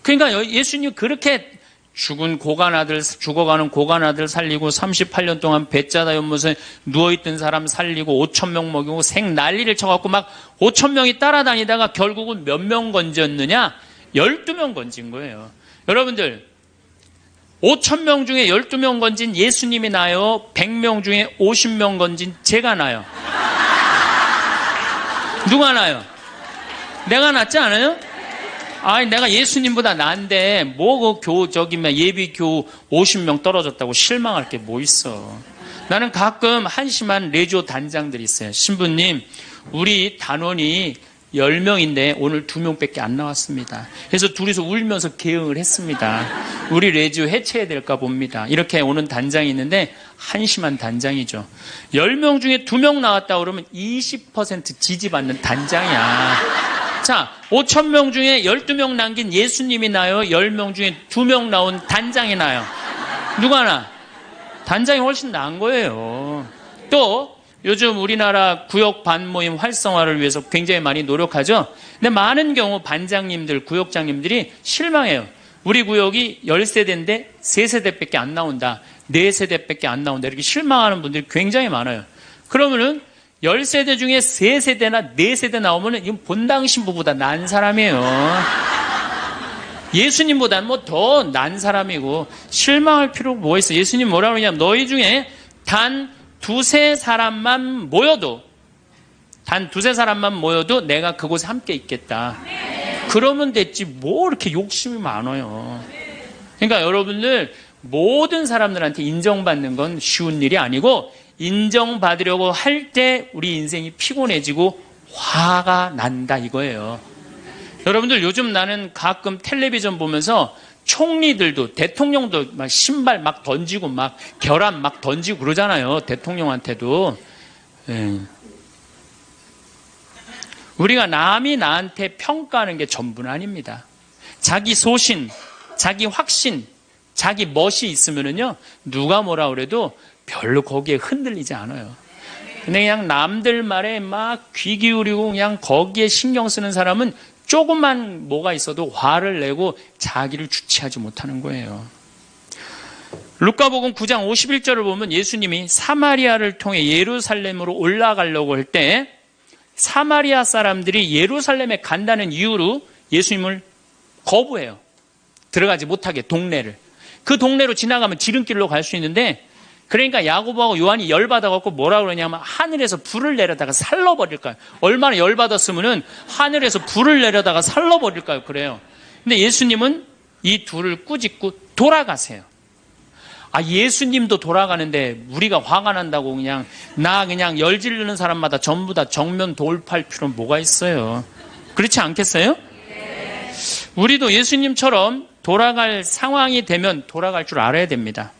그러니까 예수님 그렇게 죽어가는 고간 아들 살리고 38년 동안 벳자다 연못에 누워있던 사람 살리고 5천 명 먹이고 생 난리를 쳐갖고 막 5천 명이 따라다니다가 결국은 몇 명 건졌느냐? 12명 건진 거예요. 여러분들 5천 명 중에 12명 건진 예수님이 나요? 100명 중에 50명 건진 제가 나요? 누가 나요? 내가 낫지 않아요? 아니, 내가 예수님보다 나은데, 뭐, 예비교 50명 떨어졌다고 실망할 게 뭐 있어. 나는 가끔 한심한 레지오 단장들이 있어요. 신부님, 우리 단원이 10명인데 오늘 2명밖에 안 나왔습니다. 그래서 둘이서 울면서 개응을 했습니다. 우리 레지오 해체해야 될까 봅니다. 이렇게 오는 단장이 있는데 한심한 단장이죠. 10명 중에 2명 나왔다 그러면 20% 지지받는 단장이야. 자, 5,000명 중에 12명 남긴 예수님이 나요? 10명 중에 2명 나온 단장이 나요? 누가 나? 단장이 훨씬 나은 거예요. 또 요즘 우리나라 구역 반모임 활성화를 위해서 굉장히 많이 노력하죠. 근데 많은 경우 반장님들, 구역장님들이 실망해요. 우리 구역이 10세대인데 3세대밖에 안 나온다. 4세대밖에 안 나온다. 이렇게 실망하는 분들이 굉장히 많아요. 그러면은 10세대 중에 3세대나 4세대 나오면은 이건 본당 신부보다 난 사람이에요. 예수님보다는 뭐 더 난 사람이고 실망할 필요가 뭐 있어. 예수님 뭐라 그러냐면 너희 중에 단 두세 사람만 모여도 내가 그곳에 함께 있겠다. 그러면 됐지 뭐 이렇게 욕심이 많아요. 그러니까 여러분들 모든 사람들한테 인정받는 건 쉬운 일이 아니고 인정받으려고 할 때 우리 인생이 피곤해지고 화가 난다 이거예요. 여러분들 요즘 나는 가끔 텔레비전 보면서 총리들도 대통령도 막 신발 막 던지고 막 결함 막 던지고 그러잖아요. 대통령한테도. 우리가 남이 나한테 평가하는 게 전부는 아닙니다. 자기 소신, 자기 확신, 자기 멋이 있으면은요 누가 뭐라 그래도 별로 거기에 흔들리지 않아요. 근데 그냥 남들 말에 막 귀 기울이고 그냥 거기에 신경 쓰는 사람은 조금만 뭐가 있어도 화를 내고 자기를 주체하지 못하는 거예요. 루카복음 9장 51절을 보면 예수님이 사마리아를 통해 예루살렘으로 올라가려고 할 때 사마리아 사람들이 예루살렘에 간다는 이유로 예수님을 거부해요. 들어가지 못하게 동네를. 그 동네로 지나가면 지름길로 갈 수 있는데 그러니까 야고보하고 요한이 열받아갖고 뭐라 그러냐면 하늘에서 불을 내려다가 살러버릴까요? 얼마나 열받았으면은 하늘에서 불을 내려다가 살러버릴까요? 그래요. 근데 예수님은 이 둘을 꾸짖고 돌아가세요. 아, 예수님도 돌아가는데 우리가 화가 난다고 그냥 열 지르는 사람마다 전부 다 정면 돌파할 필요는 뭐가 있어요? 그렇지 않겠어요? 우리도 예수님처럼 돌아갈 상황이 되면 돌아갈 줄 알아야 됩니다.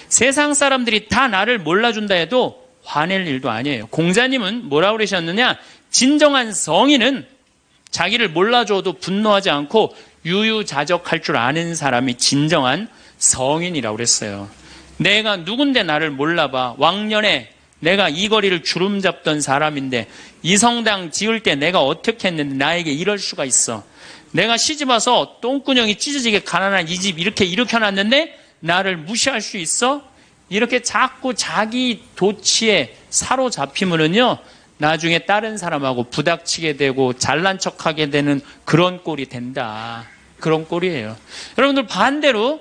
세상 사람들이 다 나를 몰라준다 해도 화낼 일도 아니에요. 공자님은 뭐라고 그러셨느냐? 진정한 성인은 자기를 몰라줘도 분노하지 않고 유유자적할 줄 아는 사람이 진정한 성인이라고 그랬어요. 내가 누군데 나를 몰라봐. 왕년에 내가 이 거리를 주름 잡던 사람인데 이 성당 지을 때 내가 어떻게 했는데 나에게 이럴 수가 있어. 내가 시집와서 똥구녕이 찢어지게 가난한 이 집 이렇게 일으켜놨는데 나를 무시할 수 있어? 이렇게 자꾸 자기 도취에 사로잡히면은요 나중에 다른 사람하고 부닥치게 되고 잘난 척하게 되는 그런 꼴이 된다. 그런 꼴이에요. 여러분들 반대로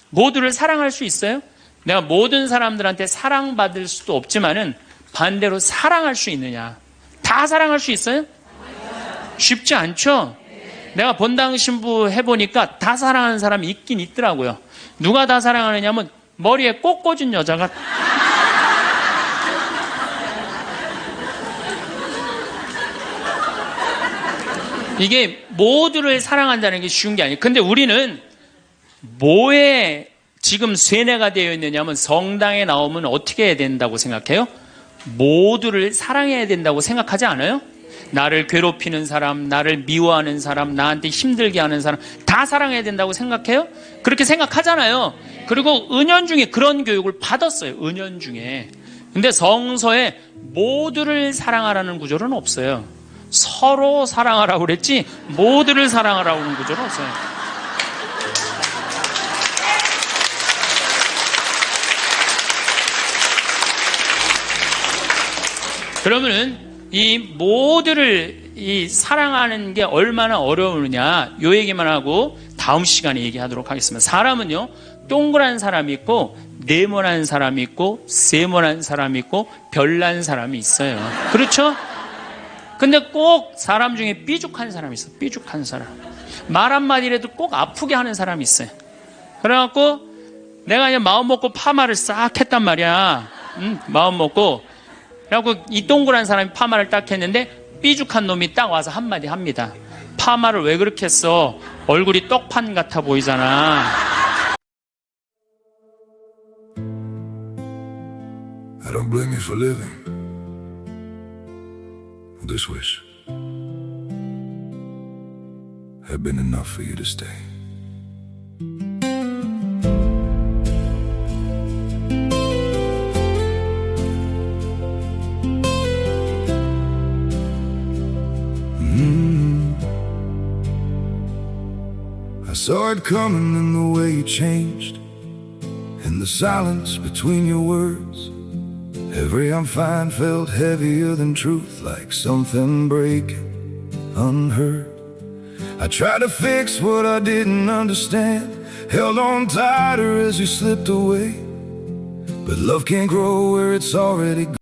모두를 사랑할 수 있어요? 내가 모든 사람들한테 사랑받을 수도 없지만은 반대로 사랑할 수 있느냐? 다 사랑할 수 있어요? 쉽지 않죠? 내가 본당 신부 해보니까 다 사랑하는 사람이 있긴 있더라고요. 누가 다 사랑하느냐면 머리에 꽃 꽂은 여자가 이게 모두를 사랑한다는 게 쉬운 게 아니에요. 근데 우리는 뭐에 지금 쇠뇌가 되어 있느냐면 성당에 나오면 어떻게 해야 된다고 생각해요? 모두를 사랑해야 된다고 생각하지 않아요? 나를 괴롭히는 사람, 나를 미워하는 사람, 나한테 힘들게 하는 사람 다 사랑해야 된다고 생각해요? 그렇게 생각하잖아요. 그리고 은연중에 그런 교육을 받았어요. 은연중에. 근데 성서에 모두를 사랑하라는 구절은 없어요. 서로 사랑하라고 그랬지 모두를 사랑하라고 하는 구절은 없어요. 그러면은 이 모두를 사랑하는 게 얼마나 어려우느냐 요 얘기만 하고 다음 시간에 얘기하도록 하겠습니다. 사람은요 동그란 사람이 있고 네모난 사람이 있고 세모난 사람이 있고 별난 사람이 있어요. 그렇죠? 근데 꼭 사람 중에 삐죽한 사람이 있어. 삐죽한 사람. 말 한마디라도 꼭 아프게 하는 사람이 있어요. 그래갖고 내가 그냥 마음 먹고 파마를 싹 했단 말이야. 마음 먹고. 그래갖고 이 동그란 사람이 파마를 딱 했는데 삐죽한 놈이 딱 와서 한마디 합니다. 파마를 왜 그렇게 했어? 얼굴이 떡판 같아 보이잖아. I don't blame you for living this wish had been enough for you to stay. I saw it coming in the way you changed, in the silence between your words. Every I'm fine felt heavier than truth, like something breaking unheard. I tried to fix what I didn't understand, held on tighter as you slipped away. But love can't grow where it's already gone.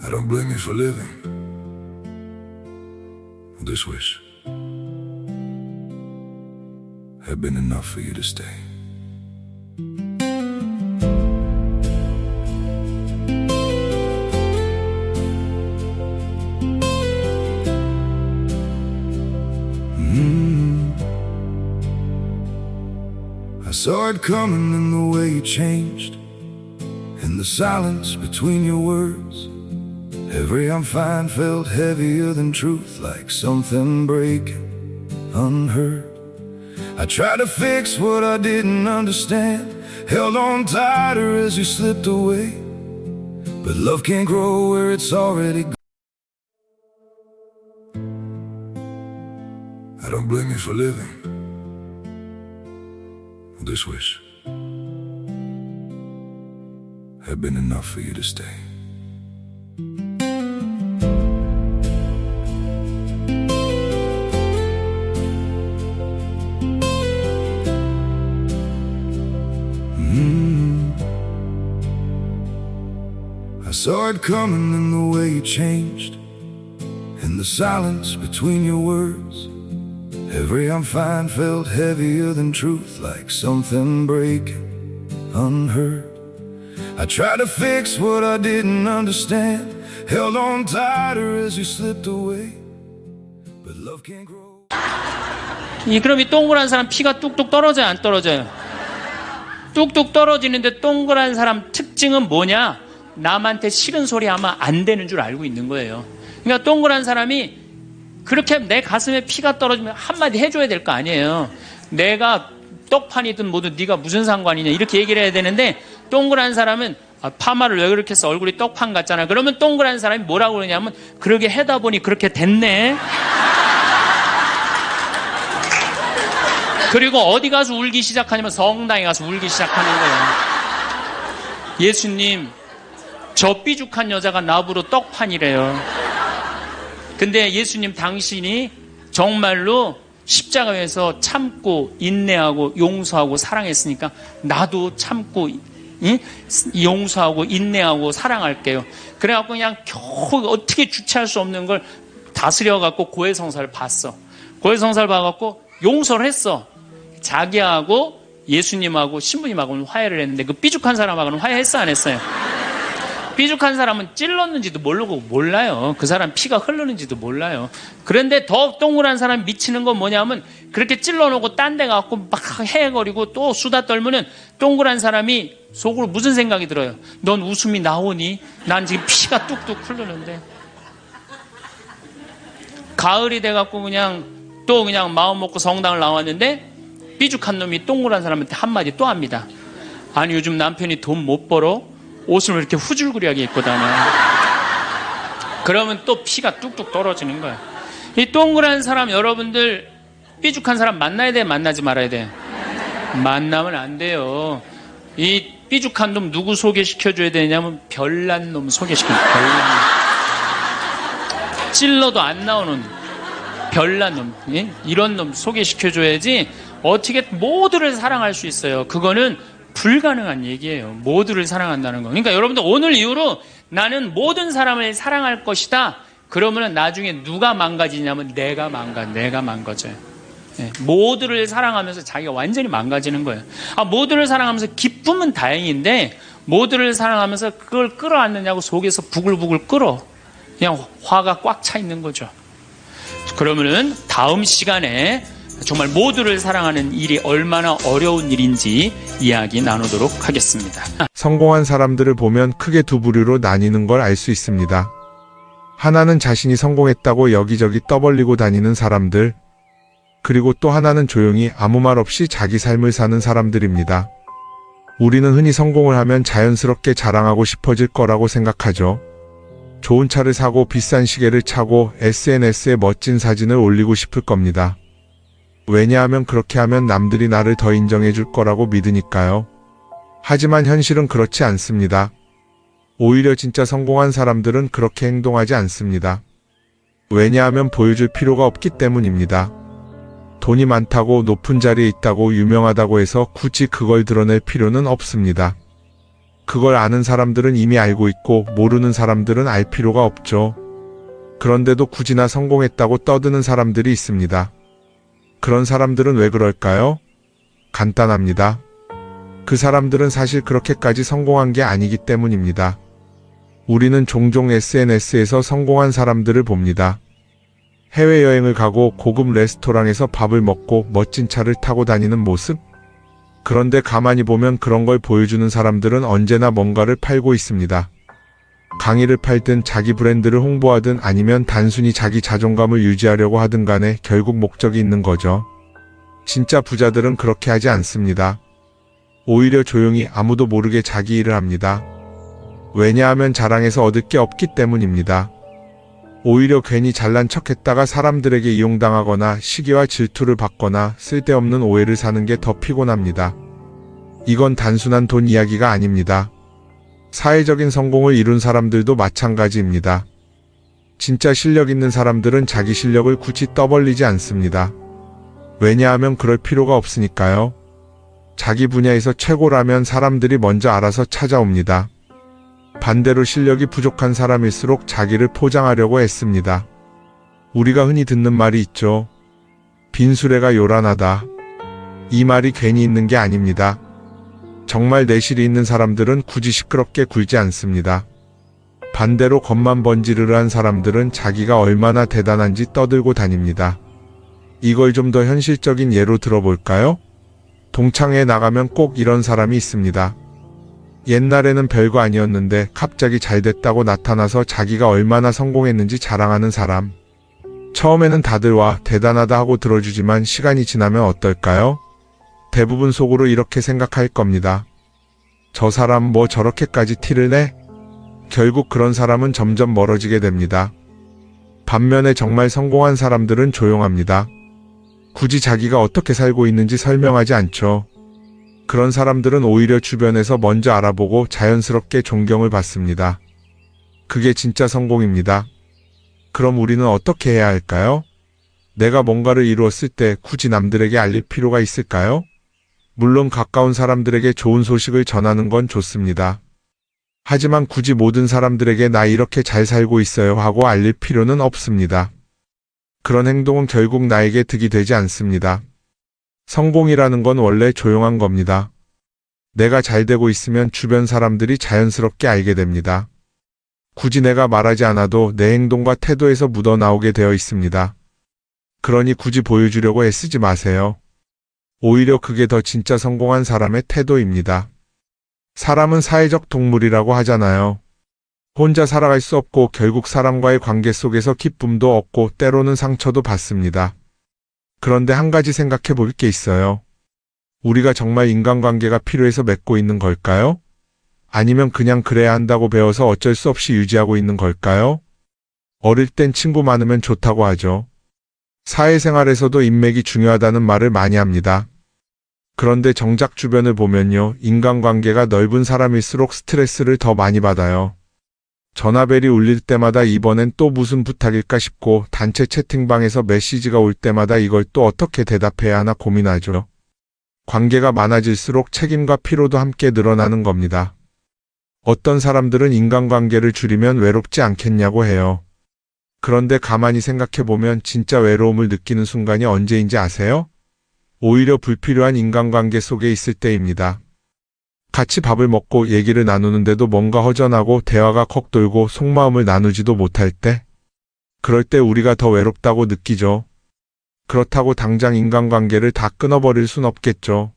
I don't blame you for living this wish had been enough for you to stay. I saw it coming in the way you changed, in the silence between your words. Every I'm fine felt heavier than truth, like something breaking unheard. I tried to fix what I didn't understand, held on tighter as you slipped away. But love can't grow where it's already gone. I don't blame you for living this wish had been enough for you to stay. I saw it coming in the way you changed, in the silence between your words. Every I'm fine felt heavier than truth, like something breaking unheard. I tried to fix what I didn't understand, held on tighter as you slipped away. But love can't grow. 그럼 이 동그란 사람 피가 뚝뚝 떨어져요, 안 떨어져요? 뚝뚝 떨어지는데 동그란 사람 특징은 뭐냐? 남한테 싫은 소리 하면 안 되는 줄 알고 있는 거예요. 그러니까 동그란 사람이 그렇게 내 가슴에 피가 떨어지면 한마디 해줘야 될 거 아니에요. 내가 떡판이든 뭐든 네가 무슨 상관이냐 이렇게 얘기를 해야 되는데, 동그란 사람은 파마를 왜 그렇게 해서 얼굴이 떡판 같잖아. 그러면 동그란 사람이 뭐라고 그러냐면, 그러게 해다 보니 그렇게 됐네. 그리고 어디 가서 울기 시작하냐면 성당에 가서 울기 시작하는 거예요. 예수님, 저 삐죽한 여자가 나보러 떡판이래요. 근데 예수님, 당신이 정말로 십자가에서 참고 인내하고 용서하고 사랑했으니까 나도 참고 용서하고 인내하고 사랑할게요. 그래갖고 그냥 겨우 어떻게 주체할 수 없는 걸 다스려갖고 고해성사를 봤어. 고해성사를 봐갖고 용서를 했어. 자기하고 예수님하고 신부님하고는 화해를 했는데, 그 삐죽한 사람하고는 화해했어, 안 했어요? 삐죽한 사람은 찔렀는지도 모르고 몰라요. 그 사람 피가 흐르는지도 몰라요. 그런데 더 동그란 사람이 미치는 건 뭐냐면, 그렇게 찔러놓고 딴 데 가고 막 헤거리고 또 수다 떨면은 동그란 사람이 속으로 무슨 생각이 들어요? 넌 웃음이 나오니? 난 지금 피가 뚝뚝 흐르는데. 가을이 돼갖고 그냥 마음 먹고 성당을 나왔는데, 삐죽한 놈이 동그란 사람한테 한마디 또 합니다. 아니, 요즘 남편이 돈 못 벌어? 옷을 왜 이렇게 후줄구리하게 입고 다녀? 그러면 또 피가 뚝뚝 떨어지는 거야. 이 동그란 사람, 여러분들 삐죽한 사람 만나야 돼, 만나지 말아야 돼? 만나면 안 돼요. 이 삐죽한 놈 누구 소개시켜줘야 되냐면, 별난 놈 소개시켜줘야 돼. 별난 놈. 찔러도 안 나오는 별난 놈, 이런 놈 소개시켜줘야지 어떻게 모두를 사랑할 수 있어요. 그거는 불가능한 얘기예요. 모두를 사랑한다는 거. 그러니까 여러분들 오늘 이후로 나는 모든 사람을 사랑할 것이다. 그러면 나중에 누가 망가지냐면 내가 망가져요. 예, 모두를 사랑하면서 자기가 완전히 망가지는 거예요. 모두를 사랑하면서 기쁨은 다행인데 모두를 사랑하면서 그걸 끌어안느냐고 속에서 부글부글 끓어. 그냥 화가 꽉 차 있는 거죠. 그러면은 다음 시간에 정말 모두를 사랑하는 일이 얼마나 어려운 일인지 이야기 나누도록 하겠습니다. 성공한 사람들을 보면 크게 두 부류로 나뉘는 걸 알 수 있습니다. 하나는 자신이 성공했다고 여기저기 떠벌리고 다니는 사람들, 그리고 또 하나는 조용히 아무 말 없이 자기 삶을 사는 사람들입니다. 우리는 흔히 성공을 하면 자연스럽게 자랑하고 싶어질 거라고 생각하죠. 좋은 차를 사고 비싼 시계를 차고 SNS에 멋진 사진을 올리고 싶을 겁니다. 왜냐하면 그렇게 하면 남들이 나를 더 인정해 줄 거라고 믿으니까요. 하지만 현실은 그렇지 않습니다. 오히려 진짜 성공한 사람들은 그렇게 행동하지 않습니다. 왜냐하면 보여줄 필요가 없기 때문입니다. 돈이 많다고 높은 자리에 있다고 유명하다고 해서 굳이 그걸 드러낼 필요는 없습니다. 그걸 아는 사람들은 이미 알고 있고 모르는 사람들은 알 필요가 없죠. 그런데도 굳이나 성공했다고 떠드는 사람들이 있습니다. 그런 사람들은 왜 그럴까요? 간단합니다. 그 사람들은 사실 그렇게까지 성공한 게 아니기 때문입니다. 우리는 종종 SNS에서 성공한 사람들을 봅니다. 해외여행을 가고 고급 레스토랑에서 밥을 먹고 멋진 차를 타고 다니는 모습? 그런데 가만히 보면 그런 걸 보여주는 사람들은 언제나 뭔가를 팔고 있습니다. 강의를 팔든 자기 브랜드를 홍보하든 아니면 단순히 자기 자존감을 유지하려고 하든 간에 결국 목적이 있는 거죠. 진짜 부자들은 그렇게 하지 않습니다. 오히려 조용히 아무도 모르게 자기 일을 합니다. 왜냐하면 자랑해서 얻을 게 없기 때문입니다. 오히려 괜히 잘난 척했다가 사람들에게 이용당하거나 시기와 질투를 받거나 쓸데없는 오해를 사는 게 더 피곤합니다. 이건 단순한 돈 이야기가 아닙니다. 사회적인 성공을 이룬 사람들도 마찬가지입니다. 진짜 실력 있는 사람들은 자기 실력을 굳이 떠벌리지 않습니다. 왜냐하면 그럴 필요가 없으니까요. 자기 분야에서 최고라면 사람들이 먼저 알아서 찾아옵니다. 반대로 실력이 부족한 사람일수록 자기를 포장하려고 애씁니다. 우리가 흔히 듣는 말이 있죠. 빈수레가 요란하다. 이 말이 괜히 있는 게 아닙니다. 정말 내실이 있는 사람들은 굳이 시끄럽게 굴지 않습니다. 반대로 겉만 번지르르한 사람들은 자기가 얼마나 대단한지 떠들고 다닙니다. 이걸 좀 더 현실적인 예로 들어볼까요? 동창회에 나가면 꼭 이런 사람이 있습니다. 옛날에는 별거 아니었는데 갑자기 잘 됐다고 나타나서 자기가 얼마나 성공했는지 자랑하는 사람. 처음에는 다들 와 대단하다 하고 들어주지만 시간이 지나면 어떨까요? 대부분 속으로 이렇게 생각할 겁니다. 저 사람 뭐 저렇게까지 티를 내? 결국 그런 사람은 점점 멀어지게 됩니다. 반면에 정말 성공한 사람들은 조용합니다. 굳이 자기가 어떻게 살고 있는지 설명하지 않죠. 그런 사람들은 오히려 주변에서 먼저 알아보고 자연스럽게 존경을 받습니다. 그게 진짜 성공입니다. 그럼 우리는 어떻게 해야 할까요? 내가 뭔가를 이루었을 때 굳이 남들에게 알릴 필요가 있을까요? 물론 가까운 사람들에게 좋은 소식을 전하는 건 좋습니다. 하지만 굳이 모든 사람들에게 나 이렇게 잘 살고 있어요 하고 알릴 필요는 없습니다. 그런 행동은 결국 나에게 득이 되지 않습니다. 성공이라는 건 원래 조용한 겁니다. 내가 잘 되고 있으면 주변 사람들이 자연스럽게 알게 됩니다. 굳이 내가 말하지 않아도 내 행동과 태도에서 묻어나오게 되어 있습니다. 그러니 굳이 보여주려고 애쓰지 마세요. 오히려 그게 더 진짜 성공한 사람의 태도입니다. 사람은 사회적 동물이라고 하잖아요. 혼자 살아갈 수 없고 결국 사람과의 관계 속에서 기쁨도 얻고 때로는 상처도 받습니다. 그런데 한 가지 생각해 볼 게 있어요. 우리가 정말 인간관계가 필요해서 맺고 있는 걸까요? 아니면 그냥 그래야 한다고 배워서 어쩔 수 없이 유지하고 있는 걸까요? 어릴 땐 친구 많으면 좋다고 하죠. 사회생활에서도 인맥이 중요하다는 말을 많이 합니다. 그런데 정작 주변을 보면요. 인간관계가 넓은 사람일수록 스트레스를 더 많이 받아요. 전화벨이 울릴 때마다 이번엔 또 무슨 부탁일까 싶고 단체 채팅방에서 메시지가 올 때마다 이걸 또 어떻게 대답해야 하나 고민하죠. 관계가 많아질수록 책임과 피로도 함께 늘어나는 겁니다. 어떤 사람들은 인간관계를 줄이면 외롭지 않겠냐고 해요. 그런데 가만히 생각해보면 진짜 외로움을 느끼는 순간이 언제인지 아세요? 오히려 불필요한 인간관계 속에 있을 때입니다. 같이 밥을 먹고 얘기를 나누는데도 뭔가 허전하고 대화가 컥 돌고 속마음을 나누지도 못할 때, 그럴 때 우리가 더 외롭다고 느끼죠. 그렇다고 당장 인간관계를 다 끊어버릴 순 없겠죠.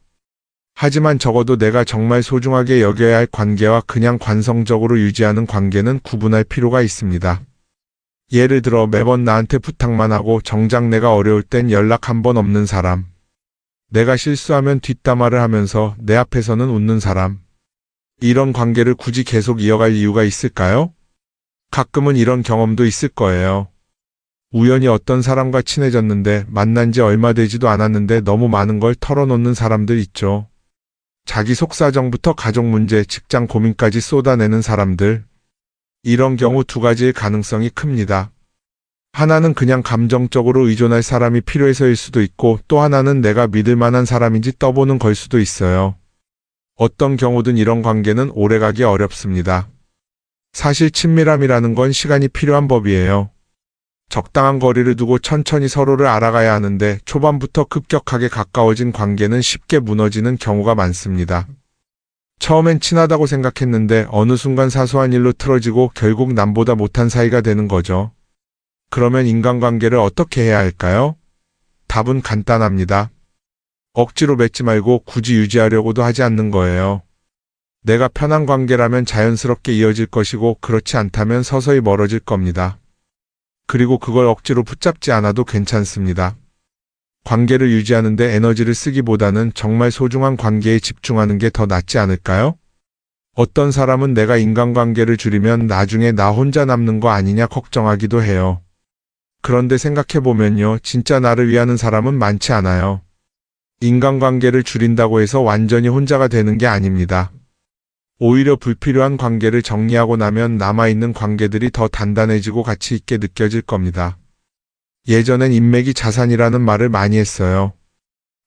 하지만 적어도 내가 정말 소중하게 여겨야 할 관계와 그냥 관성적으로 유지하는 관계는 구분할 필요가 있습니다. 예를 들어 매번 나한테 부탁만 하고 정작 내가 어려울 땐 연락 한 번 없는 사람. 내가 실수하면 뒷담화를 하면서 내 앞에서는 웃는 사람. 이런 관계를 굳이 계속 이어갈 이유가 있을까요? 가끔은 이런 경험도 있을 거예요. 우연히 어떤 사람과 친해졌는데 만난 지 얼마 되지도 않았는데 너무 많은 걸 털어놓는 사람들 있죠. 자기 속사정부터 가족 문제, 직장 고민까지 쏟아내는 사람들. 이런 경우 두 가지의 가능성이 큽니다. 하나는 그냥 감정적으로 의존할 사람이 필요해서일 수도 있고 또 하나는 내가 믿을 만한 사람인지 떠보는 걸 수도 있어요. 어떤 경우든 이런 관계는 오래가기 어렵습니다. 사실 친밀함이라는 건 시간이 필요한 법이에요. 적당한 거리를 두고 천천히 서로를 알아가야 하는데 초반부터 급격하게 가까워진 관계는 쉽게 무너지는 경우가 많습니다. 처음엔 친하다고 생각했는데 어느 순간 사소한 일로 틀어지고 결국 남보다 못한 사이가 되는 거죠. 그러면 인간관계를 어떻게 해야 할까요? 답은 간단합니다. 억지로 맺지 말고 굳이 유지하려고도 하지 않는 거예요. 내가 편한 관계라면 자연스럽게 이어질 것이고 그렇지 않다면 서서히 멀어질 겁니다. 그리고 그걸 억지로 붙잡지 않아도 괜찮습니다. 관계를 유지하는데 에너지를 쓰기보다는 정말 소중한 관계에 집중하는 게 더 낫지 않을까요? 어떤 사람은 내가 인간관계를 줄이면 나중에 나 혼자 남는 거 아니냐 걱정하기도 해요. 그런데 생각해보면요, 진짜 나를 위하는 사람은 많지 않아요. 인간관계를 줄인다고 해서 완전히 혼자가 되는 게 아닙니다. 오히려 불필요한 관계를 정리하고 나면 남아있는 관계들이 더 단단해지고 가치 있게 느껴질 겁니다. 예전엔 인맥이 자산이라는 말을 많이 했어요.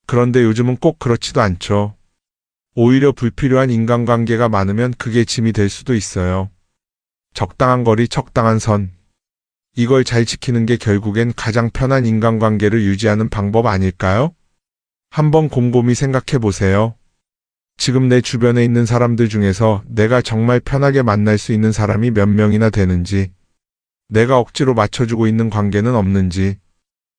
그런데 요즘은 꼭 그렇지도 않죠. 오히려 불필요한 인간관계가 많으면 그게 짐이 될 수도 있어요. 적당한 거리, 적당한 선. 이걸 잘 지키는 게 결국엔 가장 편한 인간관계를 유지하는 방법 아닐까요? 한번 곰곰이 생각해 보세요. 지금 내 주변에 있는 사람들 중에서 내가 정말 편하게 만날 수 있는 사람이 몇 명이나 되는지, 내가 억지로 맞춰주고 있는 관계는 없는지,